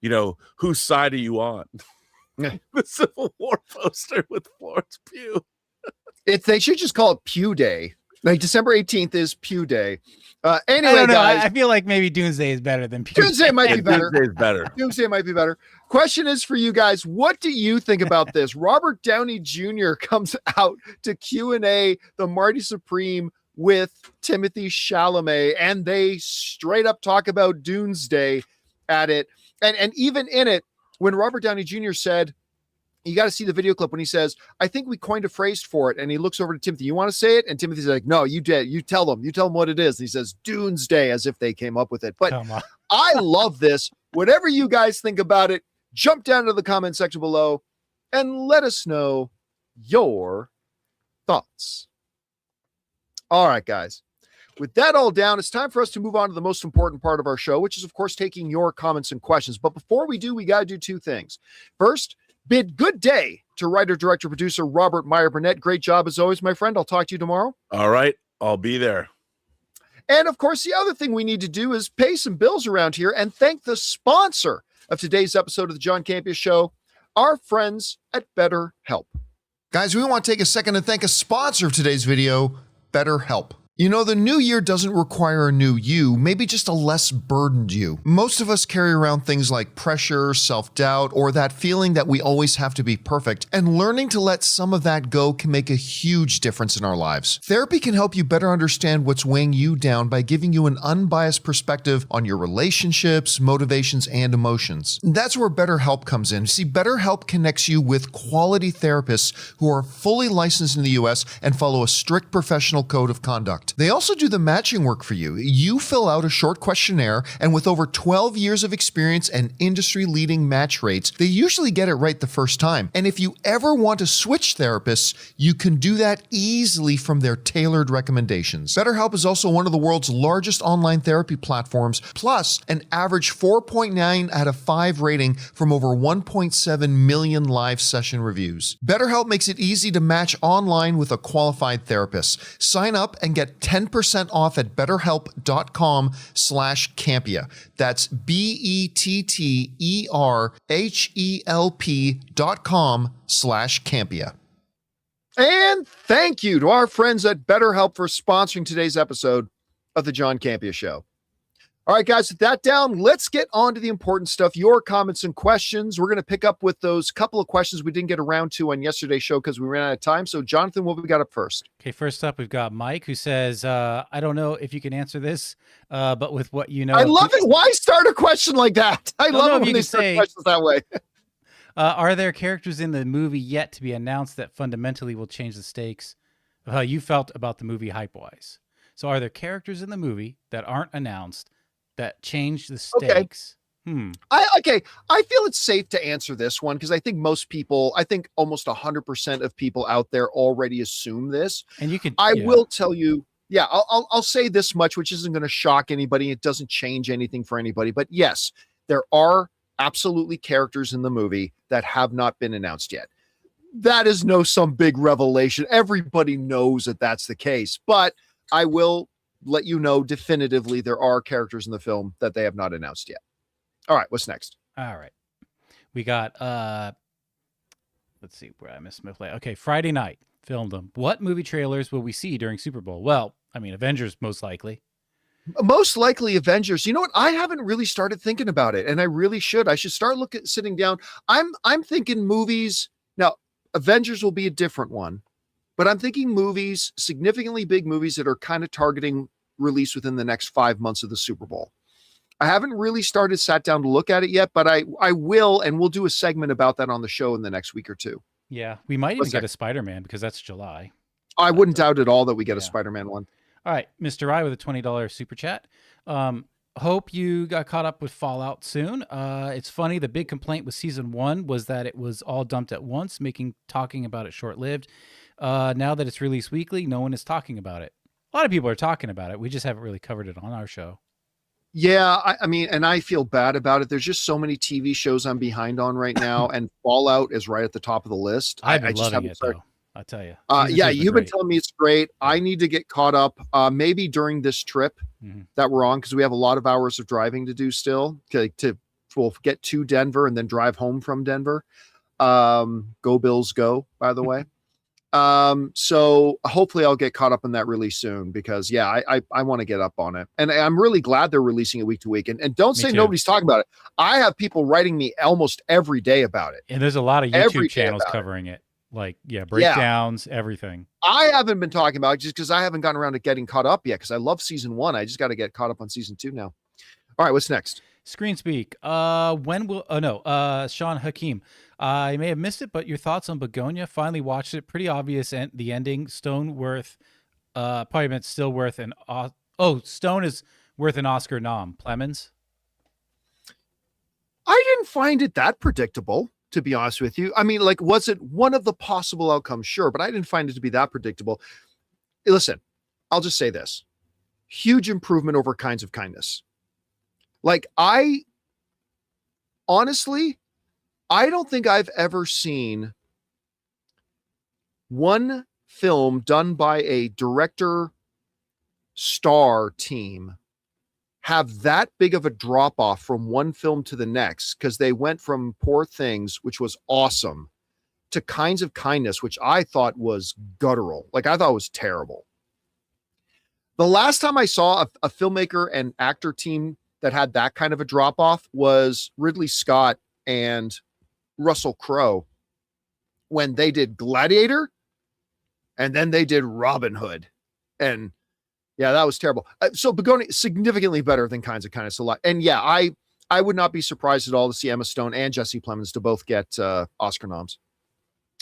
you know, whose side are you on? The Civil War poster with Florence Pugh. They should just call it Pugh Day. Like December 18th is Pugh Day. Anyway, guys, I feel like maybe Doomsday is better than Pugh. Doomsday might be better. Doomsday is better. Doomsday might be better. Question is for you guys: what do you think about this? Robert Downey Jr. comes out to Q&A the Marty Supreme with Timothee Chalamet, and they straight up talk about Doomsday at it. And even in it, when Robert Downey Jr. said, you got to see the video clip when he says, I think we coined a phrase for it. And he looks over to Timothy. You want to say it? And Timothy's like, no, you did. You tell them what it is. And he says, Doomsday, as if they came up with it. But I love this. Whatever you guys think about it, jump down to the comment section below and let us know your thoughts. All right, guys. With that all down, it's time for us to move on to the most important part of our show, which is, of course, taking your comments and questions. But before we do, we got to do two things. First, bid good day to writer, director, producer Robert Meyer Burnett. Great job as always, my friend. I'll talk to you tomorrow. All right. I'll be there. And of course, the other thing we need to do is pay some bills around here and thank the sponsor of today's episode of the John Campea Show, our friends at BetterHelp. Guys, we want to take a second to thank a sponsor of today's video, BetterHelp. You know, the new year doesn't require a new you, maybe just a less burdened you. Most of us carry around things like pressure, self-doubt, or that feeling that we always have to be perfect, and learning to let some of that go can make a huge difference in our lives. Therapy can help you better understand what's weighing you down by giving you an unbiased perspective on your relationships, motivations, and emotions. That's where BetterHelp comes in. See, BetterHelp connects you with quality therapists who are fully licensed in the US and follow a strict professional code of conduct. They also do the matching work for you. You fill out a short questionnaire, and with over 12 years of experience and industry-leading match rates, they usually get it right the first time. And if you ever want to switch therapists, you can do that easily from their tailored recommendations. BetterHelp is also one of the world's largest online therapy platforms, plus an average 4.9 out of 5 rating from over 1.7 million live session reviews. BetterHelp makes it easy to match online with a qualified therapist. Sign up and get 10% off at betterhelp.com/Campea. That's BetterHelp.com/Campea. And thank you to our friends at BetterHelp for sponsoring today's episode of the John Campea Show. All right, guys, with that down, let's get on to the important stuff, your comments and questions. We're going to pick up with those couple of questions we didn't get around to on yesterday's show because we ran out of time. So, Jonathan, what have we got up first? Okay, first up, we've got Mike, who says, I don't know if you can answer this, but with what you know. I love it. Why start a question like that? I love it when they start questions that way. Are there characters in the movie yet to be announced that fundamentally will change the stakes of how you felt about the movie hype-wise? So are there characters in the movie that aren't announced that change the stakes? Okay. I feel it's safe to answer this one because I think most people, I think almost 100% of people out there already assume this. And you could, I will tell you, I'll say this much, which isn't going to shock anybody. It doesn't change anything for anybody. But yes, there are absolutely characters in the movie that have not been announced yet. That is some big revelation. Everybody knows that that's the case. But I will let you know definitively there are characters in the film that they have not announced yet. All right, what's next? All right. We got let's see where I missed my play. Okay, Friday night, filmed them. What movie trailers will we see during Super Bowl? Well, I mean, Avengers most likely. Most likely Avengers. You know what? I haven't really started thinking about it, and I really should. I should start sitting down. I'm thinking movies. Now, Avengers will be a different one, but I'm thinking movies, significantly big movies that are kind of targeting release within the next 5 months of the Super Bowl. I haven't really sat down to look at it yet, but I will, and we'll do a segment about that on the show in the next week or two. Yeah, we might even get a Spider-Man because that's July. I wouldn't doubt at all that we get a Spider-Man one. All right, Mr. I with a $20 super chat. hope you got caught up with Fallout soon. It's funny. The big complaint with season 1 was that it was all dumped at once, making talking about it short-lived. Now that it's released weekly, no one is talking about it. A lot of people are talking about it. We just haven't really covered it on our show. Yeah, I mean, and I feel bad about it. There's just so many TV shows I'm behind on right now, and Fallout is right at the top of the list. I've been I just loving haven't it, started. though. I'll tell you. Yeah, you've been telling me it's great. I need to get caught up, maybe during this trip that we're on, because we have a lot of hours of driving to do still. We'll get to Denver and then drive home from Denver. Go Bills, go! By the way. So hopefully I'll get caught up in that really soon, because I want to get up on it, and I'm really glad they're releasing it week to week. And don't say nobody's talking about it. I have people writing me almost every day about it, and there's a lot of YouTube channels covering it. Like, breakdowns, everything. I haven't been talking about it just because I haven't gotten around to getting caught up yet, because I love season 1. I just got to get caught up on season 2 now. All right, what's next? Screen Speak. Sean Hakim. I may have missed it, but your thoughts on Begonia? Finally watched it. Pretty obvious. And the ending. Stone worth. Probably meant still worth an. Stone is worth an Oscar nom. Plemons. I didn't find it that predictable, to be honest with you. I mean, like, was it one of the possible outcomes? Sure, but I didn't find it to be that predictable. Listen, I'll just say this: huge improvement over Kinds of Kindness. Like, honestly, I don't think I've ever seen one film done by a director star team have that big of a drop off from one film to the next, because they went from Poor Things, which was awesome, to Kinds of Kindness, which I thought was guttural. Like, I thought it was terrible. The last time I saw a filmmaker and actor team that had that kind of a drop off was Ridley Scott and Russell Crowe, when they did Gladiator and then they did Robin Hood. And yeah, that was terrible. So Begonia, significantly better than Kinds of Kindness, a lot. And yeah, I would not be surprised at all to see Emma Stone and Jesse Plemons to both get Oscar noms.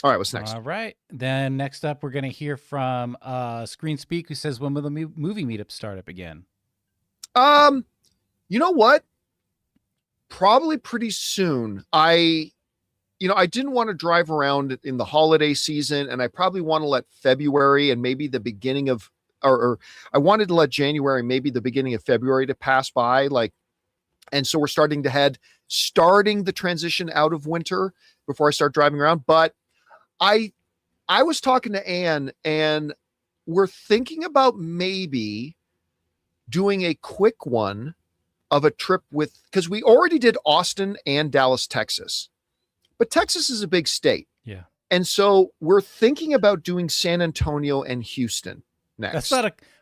All right, what's next? All right. Then next up, we're going to hear from Screen Speak, who says, when will the movie meetup start up again? You know what? Probably pretty soon. I didn't want to drive around in the holiday season, and I probably want to let February and maybe the beginning of, or I wanted to let January, maybe the beginning of February to pass by. And so we're starting the transition out of winter before I start driving around. But I was talking to Anne, and we're thinking about maybe doing a quick one of a trip because we already did Austin and Dallas, Texas, but Texas is a big state. Yeah. And so we're thinking about doing San Antonio and Houston next.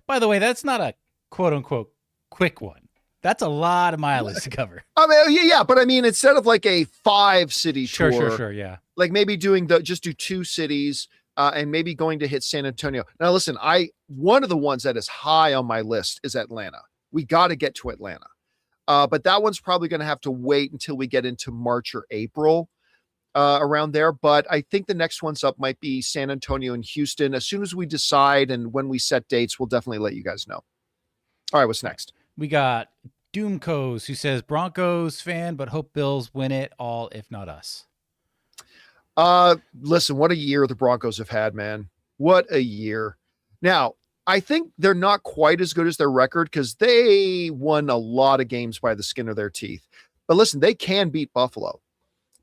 By the way, that's not a quote unquote quick one. That's a lot of mileage to cover. I mean, yeah, but I mean, instead of like a 5-city tour, sure, yeah. Like maybe just do 2 cities, and maybe going to hit San Antonio. Now, listen, one of the ones that is high on my list is Atlanta. We got to get to Atlanta. But that one's probably going to have to wait until we get into March or April, around there. But I think the next one's up might be San Antonio and Houston. As soon as we decide and when we set dates, we'll definitely let you guys know. All right, what's next? We got Doomco's, who says, Broncos fan, but hope Bills win it all, if not us. Listen, what a year the Broncos have had, man. What a year. Now, I think they're not quite as good as their record, because they won a lot of games by the skin of their teeth. But listen, they can beat Buffalo.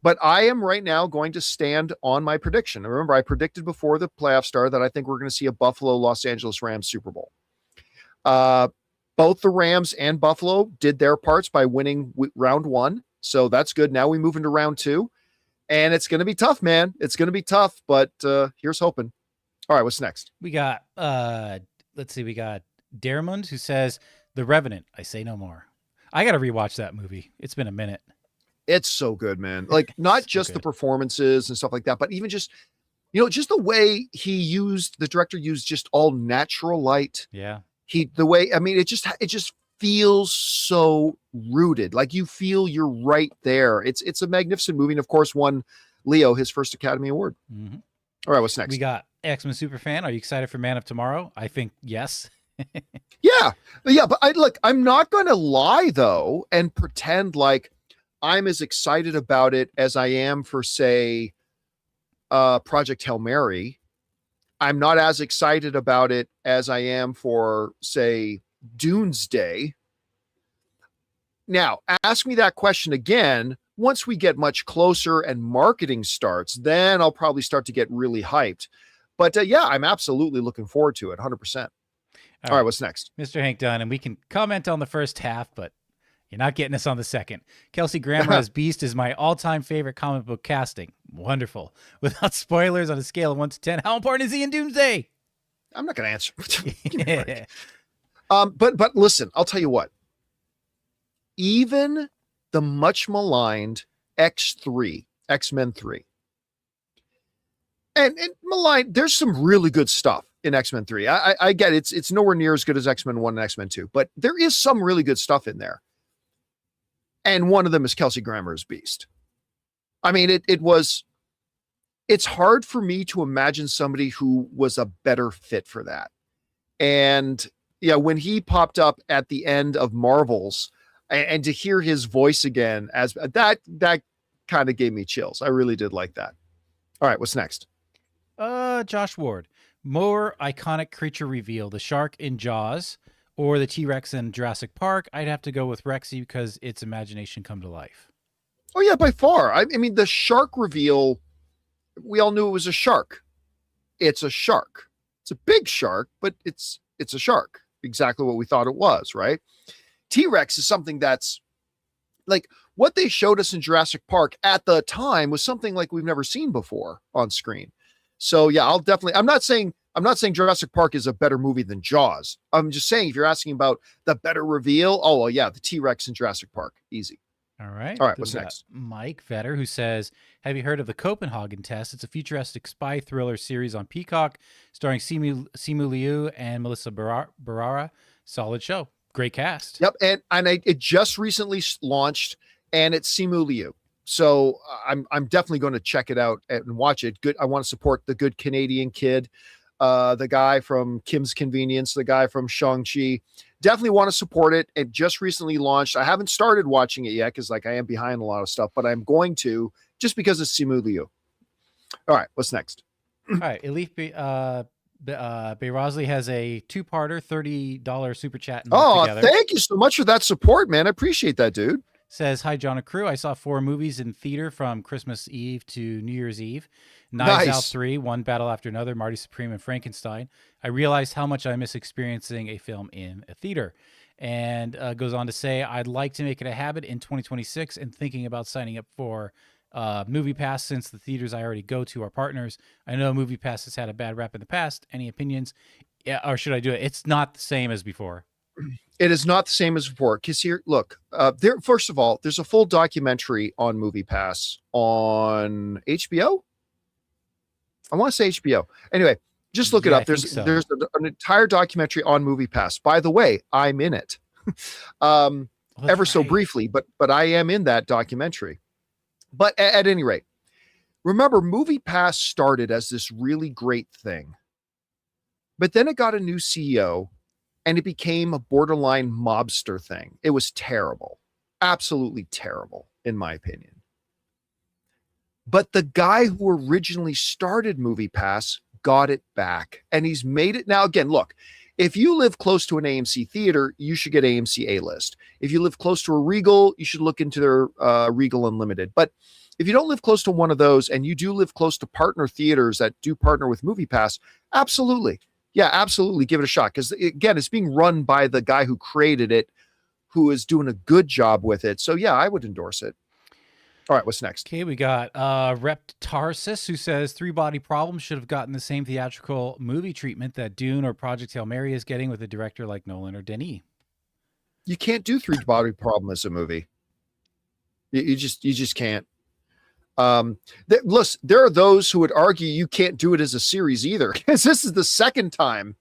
But I am right now going to stand on my prediction. Remember, I predicted before the playoff started that I think we're going to see a Buffalo-Los Angeles Rams Super Bowl. Both the Rams and Buffalo did their parts by winning round 1. So that's good. Now we move into round 2. And it's going to be tough, man. It's going to be tough, but here's hoping. All right, what's next? We got, we got Dermond, who says, The Revenant, I say no more. I got to rewatch that movie. It's been a minute. It's so good, man. Like, not just the performances and stuff like that, but even just, just the way the director used just all natural light. Yeah. It just feels so rooted. Like, you feel you're right there. It's a magnificent movie. And of course, won Leo his first Academy Award. Mm-hmm. All right, what's next? We got X-Men Superfan. Are you excited for Man of Tomorrow? I think yes. Yeah. But I'm not going to lie though, and pretend like I'm as excited about it as I am for, say, Project Hail Mary. I'm not as excited about it as I am for, say, Doomsday. Now, ask me that question again once we get much closer and marketing starts. Then I'll probably start to get really hyped. But yeah, I'm absolutely looking forward to it, 100%. All right, what's next? Mr. Hank Dunn, and we can comment on the first half, but you're not getting us on the second. Kelsey Grammer as Beast is my all-time favorite comic book casting. Wonderful. Without spoilers, on a scale of 1 to 10, how important is he in Doomsday? I'm not going to answer. But listen, I'll tell you what. Even the much maligned X-Men 3, and maligned, there's some really good stuff in X-Men 3. I get it. It's nowhere near as good as X-Men 1 and X-Men 2, but there is some really good stuff in there. And one of them is Kelsey Grammer's Beast. I mean, it's hard for me to imagine somebody who was a better fit for that. And yeah, when he popped up at the end of Marvels and to hear his voice again, as that kind of gave me chills. I really did like that. All right, what's next? Josh Ward. More iconic creature reveal, the shark in Jaws or the T-Rex in Jurassic Park. I'd have to go with Rexy because its imagination come to life. Oh yeah, by far. I mean, the shark reveal, we all knew it was a shark. It's a shark. It's a big shark, but it's a shark. Exactly what we thought it was, right? T-Rex is something that's like what they showed us in Jurassic Park at the time was something like we've never seen before on screen. So yeah, I'm not saying Jurassic Park is a better movie than Jaws. I'm just saying if you're asking about the better reveal, oh well, yeah, the T-Rex in Jurassic Park, easy. All right. What's next? Mike Vetter, who says, have you heard of the Copenhagen Test? It's a futuristic spy thriller series on Peacock starring Simu Liu and Melissa Barrera. Solid show. Great cast. Yep. And it just recently launched, and it's Simu Liu. So I'm definitely going to check it out and watch it. Good. I want to support the good Canadian kid, the guy from Kim's Convenience, the guy from Shang-Chi. Definitely want to support it. It just recently launched. I haven't started watching it yet because I am behind a lot of stuff, but I'm going to just because it's Simu Liu. All right, what's next? All right, Elif Bayrazli has a two-parter, $30 super chat. Thank you so much for that support, man. I appreciate that, dude. Says, hi, John and crew. I saw 4 movies in theater from Christmas Eve to New Year's Eve. Knives Out 3, One Battle After Another, Marty Supreme, and Frankenstein. I realized how much I miss experiencing a film in a theater. And goes on to say, I'd like to make it a habit in 2026 and thinking about signing up for Movie Pass since the theaters I already go to are partners. I know Movie Pass has had a bad rap in the past. Any opinions? Yeah, or should I do it? It's not the same as before. It is not the same as before. Because here, look, first of all, there's a full documentary on Movie Pass on HBO. I want to say HBO. Anyway, just look it up. There's an entire documentary on Movie Pass. By the way, I'm in it, ever so briefly, but I am in that documentary. But at any rate, remember, Movie Pass started as this really great thing, but then it got a new CEO. And it became a borderline mobster thing. It was terrible. Absolutely terrible, in my opinion. But the guy who originally started Movie Pass got it back. And he's made it. Now, again, look, if you live close to an AMC theater, you should get AMC A-List. If you live close to a Regal, you should look into their Regal Unlimited. But if you don't live close to one of those, and you do live close to partner theaters that do partner with Movie Pass, absolutely. Yeah, absolutely. Give it a shot. Because again, it's being run by the guy who created it, who is doing a good job with it. So yeah, I would endorse it. All right, what's next? Okay, we got Reptarsis, who says 3 Body Problems should have gotten the same theatrical movie treatment that Dune or Project Hail Mary is getting with a director like Nolan or Denis. You can't do 3 Body Problem as a movie. You just can't. Listen, there are those who would argue you can't do it as a series either, because this is the second time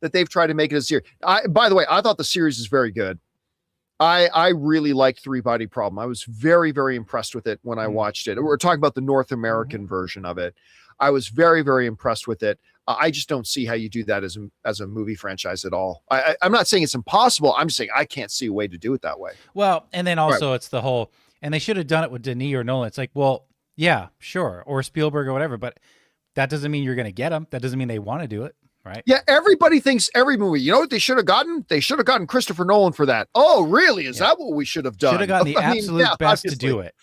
that they've tried to make it a series. By the way, I thought the series is very good. I really liked Three Body Problem. I was very, very impressed with it when I watched it. We're talking about the North American version of it. I was very, very impressed with it. I just don't see how you do that as a movie franchise at all. I'm not saying it's impossible. I'm just saying I can't see a way to do it that way. Well, and then also it's the whole, and they should have done it with Denis or Nolan. It's like, well, yeah, sure, or Spielberg or whatever, but that doesn't mean you're going to get them. That doesn't mean they want to do it, right? Yeah, everybody thinks every movie. You know what they should have gotten? They should have gotten Christopher Nolan for that. Oh, really? Is that what we should have done? Should have gotten the absolute best to do it.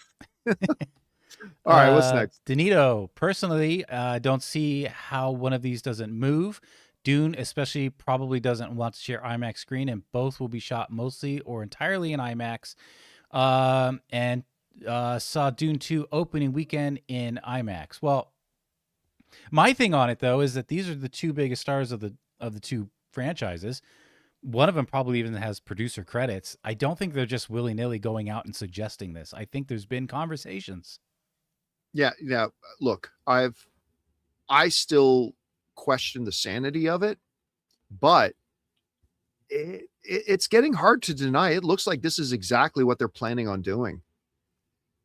All right, what's next? Danito, personally, don't see how one of these doesn't move. Dune especially probably doesn't want to share IMAX screen, and both will be shot mostly or entirely in IMAX. And saw Dune 2 opening weekend in IMAX. Well, my thing on it, though, is that these are the two biggest stars of the two franchises. One of them probably even has producer credits. I don't think they're just willy-nilly going out and suggesting this. I think there's been conversations. Yeah. Look, I still question the sanity of it, but it's getting hard to deny. It looks like this is exactly what they're planning on doing.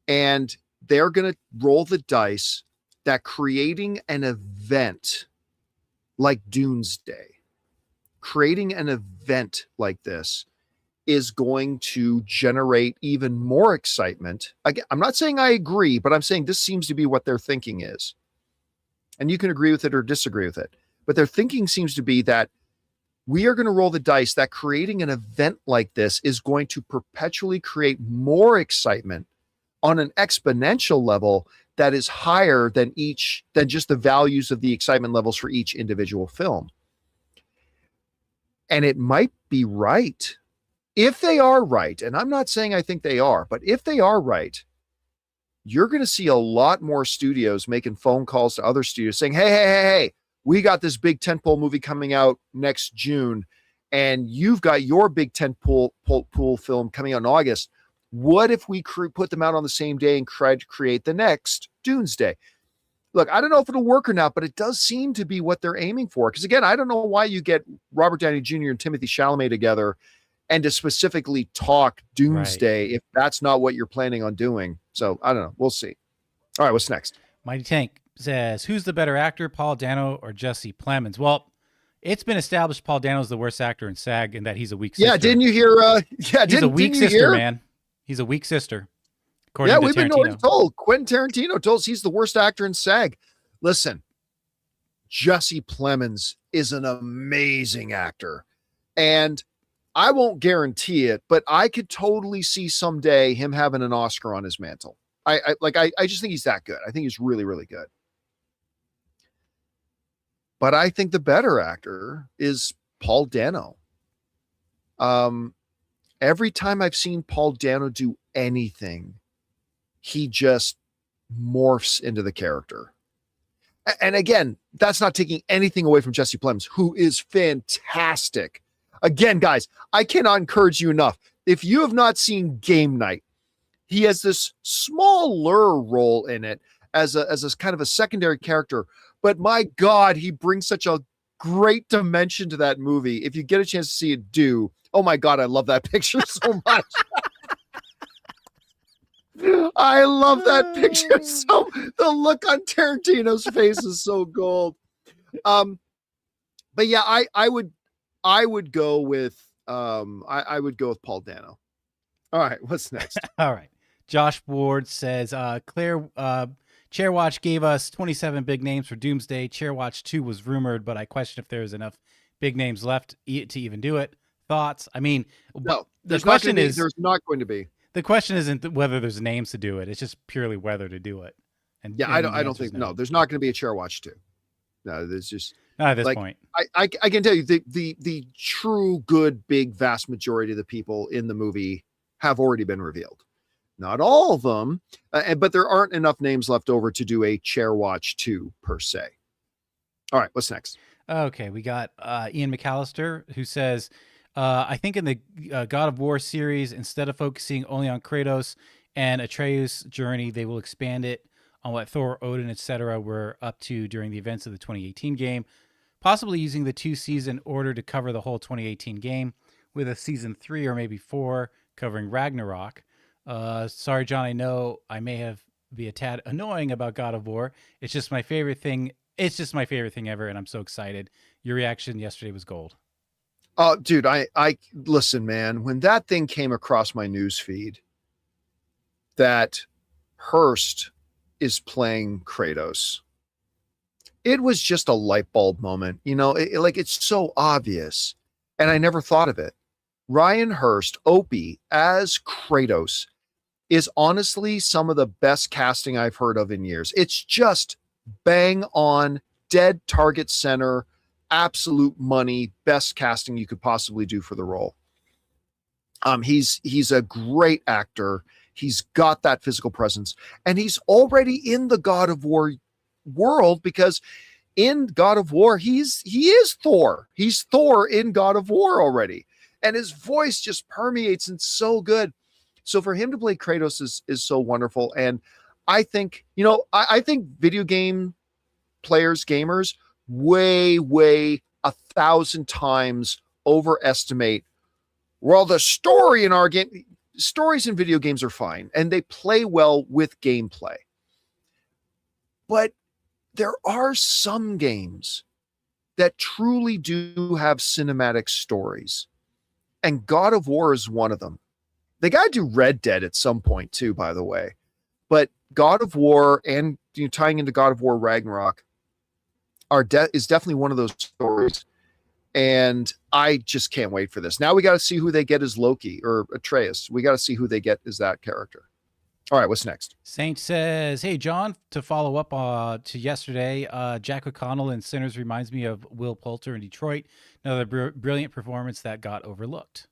And they're going to roll the dice that creating an event like Doomsday, creating an event like this is going to generate even more excitement. Again, I'm not saying I agree, but I'm saying this seems to be what their thinking is. And you can agree with it or disagree with it. But their thinking seems to be that we are going to roll the dice that creating an event like this is going to perpetually create more excitement on an exponential level that is higher than just the values of the excitement levels for each individual film. And it might be right. If they are right, and I'm not saying I think they are, but if they are right, you're going to see a lot more studios making phone calls to other studios saying, hey, we got this big tentpole movie coming out next June, and you've got your big tentpole film coming out in August. What if we put them out on the same day and try to create the next Doomsday? Look, I don't know if it'll work or not, but it does seem to be what they're aiming for. Because again, I don't know why you get Robert Downey Jr. and Timothée Chalamet together and to specifically talk Doomsday if that's not what you're planning on doing. So I don't know. We'll see. All right, what's next? Mighty Tank says, who's the better actor, Paul Dano or Jesse Plemons? Well, it's been established Paul Dano's the worst actor in SAG and that he's a weak sister. Yeah, didn't you hear? He's a weak sister, man. He's a weak sister. According to we've been Tarantino. told. Quentin Tarantino told us he's the worst actor in SAG. Listen, Jesse Plemons is an amazing actor. And I won't guarantee it, but I could totally see someday him having an Oscar on his mantle. I just think he's that good. I think he's really, really good. But I think the better actor is Paul Dano. Every time I've seen Paul Dano do anything, he just morphs into the character. And again, that's not taking anything away from Jesse Plemons, who is fantastic. Again, guys, I cannot encourage you enough. If you have not seen Game Night, he has this smaller role in it as a kind of a secondary character. But my God, he brings such a great dimension to that movie. If you get a chance to see it, do. Oh my God, I love that picture so much. I love that picture. So the look on Tarantino's face is so gold. But yeah, I would go with Paul Dano. All right, what's next? All right. Josh Ward says, Claire Chairwatch gave us 27 big names for Doomsday. Chairwatch 2 was rumored, but I question if there's enough big names left to even do it. Thoughts? I mean, no, the question is, there's not going to be. The question isn't whether there's names to do it. It's just purely whether to do it. And yeah, I don't think no. There's not going to be a Chairwatch 2. No, there's just not at this point. I can tell you the true good big vast majority of the people in the movie have already been revealed. Not all of them, but there aren't enough names left over to do a Chairwatch 2 per se. All right, what's next? Okay, we got Ian McAllister who says, I think in the God of War series, instead of focusing only on Kratos and Atreus' journey, they will expand it on what Thor, Odin, etc. were up to during the events of the 2018 game, possibly using the 2 season order to cover the whole 2018 game with a season 3 or maybe 4 covering Ragnarok. Sorry, John, I know I may be a tad annoying about God of War. It's just my favorite thing. It's just my favorite thing ever, and I'm so excited. Your reaction yesterday was gold. Oh, dude, I listen, man, when that thing came across my news feed that Hurst is playing Kratos, it was just a light bulb moment. You know, it's so obvious, and I never thought of it. Ryan Hurst, Opie as Kratos, is honestly some of the best casting I've heard of in years. It's just bang on, dead target center, absolute money, best casting you could possibly do for the role. He's a great actor. He's got that physical presence, and he's already in the God of War world, because in God of War, he is Thor. He's Thor in God of War already, and his voice just permeates and so good. So for him to play Kratos is so wonderful. And I think, I think video game players, gamers, way 1,000 times overestimate. Well, the story in our game, stories in video games are fine, and they play well with gameplay. But there are some games that truly do have cinematic stories, and God of War is one of them. They got to do Red Dead at some point too, by the way. But God of War, and tying into God of War Ragnarok, is definitely one of those stories. And I just can't wait for this. Now we got to see who they get as Loki or Atreus. We got to see who they get as that character. All right, what's next? Saint says, hey, John, to follow up to yesterday, Jack O'Connell in Sinners reminds me of Will Poulter in Detroit. Another brilliant performance that got overlooked.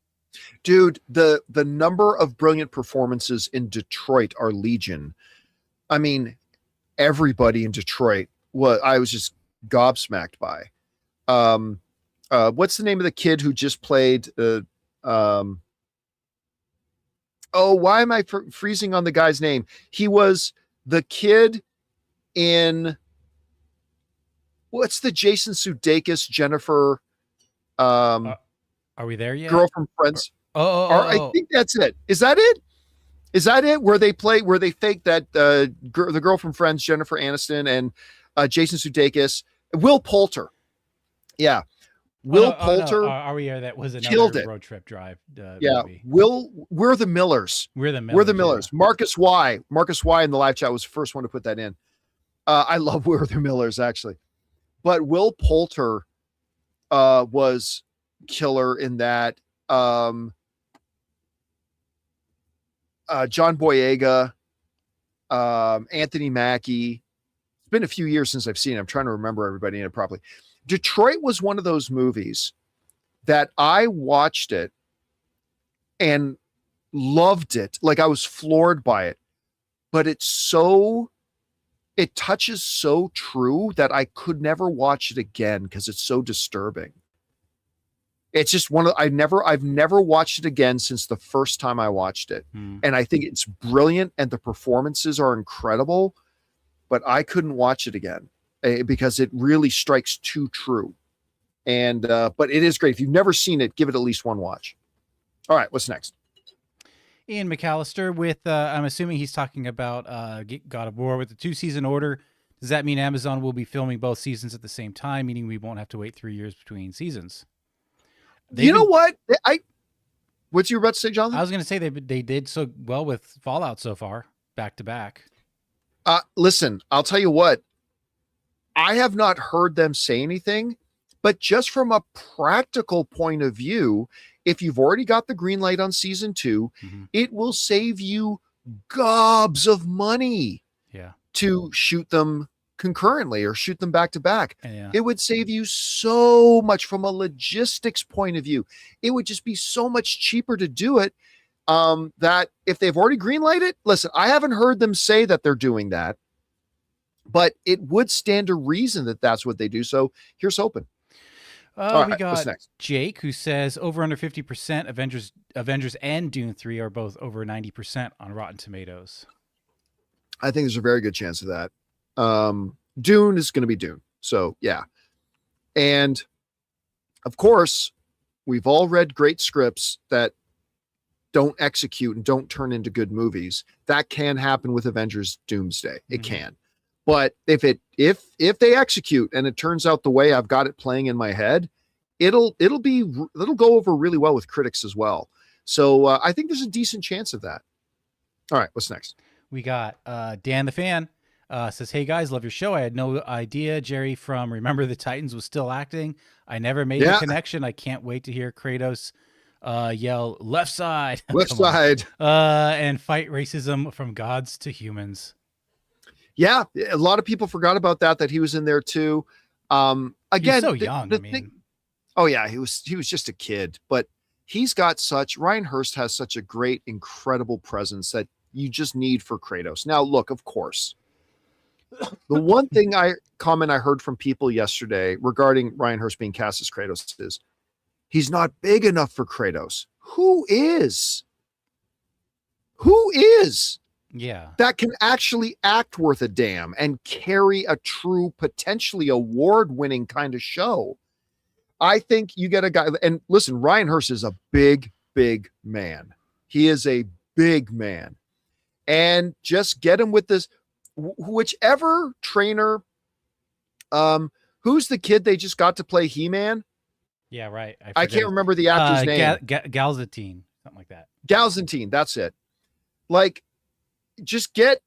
Dude, the number of brilliant performances in Detroit are legion. I mean, everybody in Detroit, I was just gobsmacked by. What's the name of the kid who just played? Why am I freezing on the guy's name? He was the kid in, what's the Jason Sudeikis, Jennifer? Are we there yet? Girl from Friends. I think that's it. Is that it? Is that it? Where they fake that the girl from Friends, Jennifer Aniston, and Jason Sudeikis, Will Poulter. Yeah. Will Poulter. No. Are we there? That was another road trip drive. Yeah. Movie. We're the Millers. We're the Millers. Yeah. Marcus Y in the live chat was the first one to put that in. I love We're the Millers, actually. But Will Poulter was killer in that. John Boyega, Anthony Mackie. It's been a few years since I've seen it. I'm trying to remember everybody in it properly. Detroit was one of those movies that I watched it and loved it. Like, I was floored by it, but it touches so true that I could never watch it again because it's so disturbing. It's just I've never watched it again since the first time I watched it. And I think it's brilliant and the performances are incredible, but I couldn't watch it again because it really strikes too true. And, but it is great. If you've never seen it, give it at least one watch. All right. What's next? Ian McAllister with, I'm assuming he's talking about God of War with the 2-season order. Does that mean Amazon will be filming both seasons at the same time, meaning we won't have to wait 3 years between seasons? Know what? What's you about to say, Jonathan? I was going to say they did so well with Fallout so far, back to back. Listen, I'll tell you what. I have not heard them say anything, but just from a practical point of view, if you've already got the green light on season 2, it will save you gobs of money to shoot them concurrently or shoot them back to back. It would save you so much from a logistics point of view. It would just be so much cheaper to do it. That if they've already greenlighted it, listen, I haven't heard them say that they're doing that, but it would stand to reason that that's what they do. So here's hoping. We got Jake, who says over under 50% Avengers and Dune 3 are both over 90% on Rotten Tomatoes. I think there's a very good chance of that. Dune is going to be Dune. So yeah. And of course, we've all read great scripts that don't execute and don't turn into good movies. That can happen with Avengers Doomsday. It can. But if they execute and it turns out the way I've got it playing in my head, it'll go over really well with critics as well. So I think there's a decent chance of that. All right, what's next? We got Dan the Fan says, "Hey guys, love your show. I had no idea Jerry from Remember the Titans was still acting. I never made the connection. I can't wait to hear Kratos yell left side, left side, and fight racism from gods to humans." Yeah, a lot of people forgot about that he was in there too. Again, he's so young. Oh yeah, he was just a kid, but Ryan Hurst has such a great, incredible presence that you just need for Kratos. Now, look, of course, the one comment I heard from people yesterday regarding Ryan Hurst being cast as Kratos is he's not big enough for Kratos. Who is? Yeah. That can actually act worth a damn and carry a true, potentially award-winning kind of show. I think you get a guy, and listen, Ryan Hurst is a big, big man. He is a big man. And just get him with this, whichever trainer, who's the kid they just got to play He-Man? Yeah, right. I can't remember the actor's name. Galzatine, something like that. Galzantine, that's it. Like, just get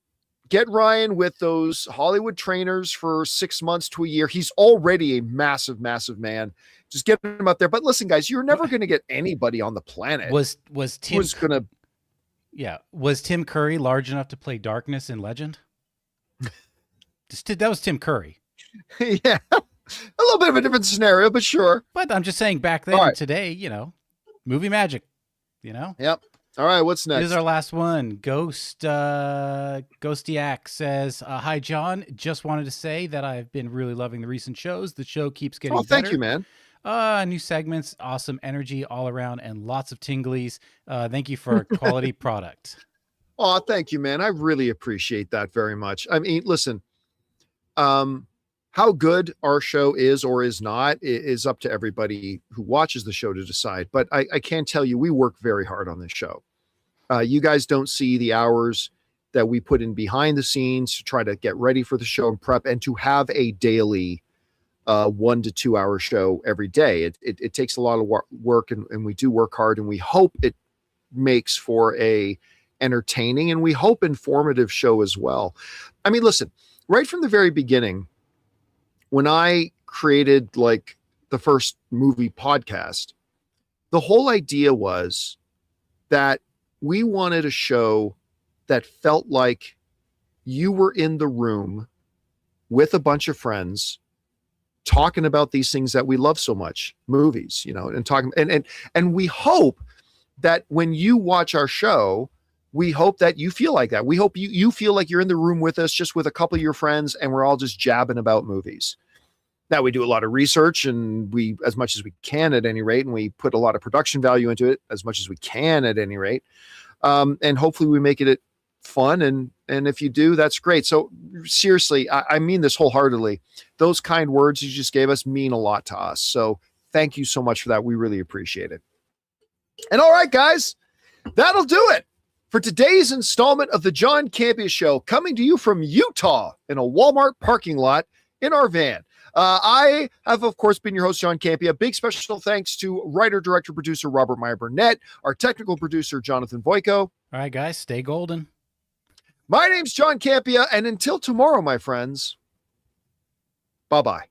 Ryan with those Hollywood trainers for 6 months to a year. He's already a massive, massive man. Just get him up there. But listen, guys, you're never going to get anybody on the planet. Was Tim Curry large enough to play Darkness in Legend? That was Tim Curry. Yeah. A little bit of a different scenario, but sure. But I'm just saying back then and today, movie magic, Yep. All right, what's next? Here's our last one. Ghostiac says, "Hi, John. Just wanted to say that I've been really loving the recent shows. The show keeps getting better. Thank you, man. New segments, awesome energy all around, and lots of tinglies. Thank you for a quality product." Oh, thank you, man. I really appreciate that very much. I mean, listen, how good our show is or is not is up to everybody who watches the show to decide. But I can tell you, we work very hard on this show. You guys don't see the hours that we put in behind the scenes to try to get ready for the show and prep, and to have a daily 1 to 2 hour show every day. It takes a lot of work, and we do work hard, and we hope it makes for a entertaining and we hope informative show as well. I mean, listen, right from the very beginning, when I created like the first movie podcast, the whole idea was that we wanted a show that felt like you were in the room with a bunch of friends talking about these things that we love so much, movies, and talking, and we hope that when you watch our show, we hope that you feel like that. We hope you feel like you're in the room with us, just with a couple of your friends, and we're all just jabbing about movies. Now, we do a lot of research, and we, as much as we can at any rate, and we put a lot of production value into it as much as we can at any rate. And hopefully we make it fun. And if you do, that's great. So seriously, I mean this wholeheartedly. Those kind words you just gave us mean a lot to us. So thank you so much for that. We really appreciate it. And all right, guys, that'll do it for today's installment of the John Campea Show, coming to you from Utah in a Walmart parking lot in our van. I have, of course, been your host, John Campea. Big special thanks to writer, director, producer Robert Meyer Burnett, our technical producer, Jonathan Voico. All right, guys, stay golden. My name's John Campea, and until tomorrow, my friends, bye-bye.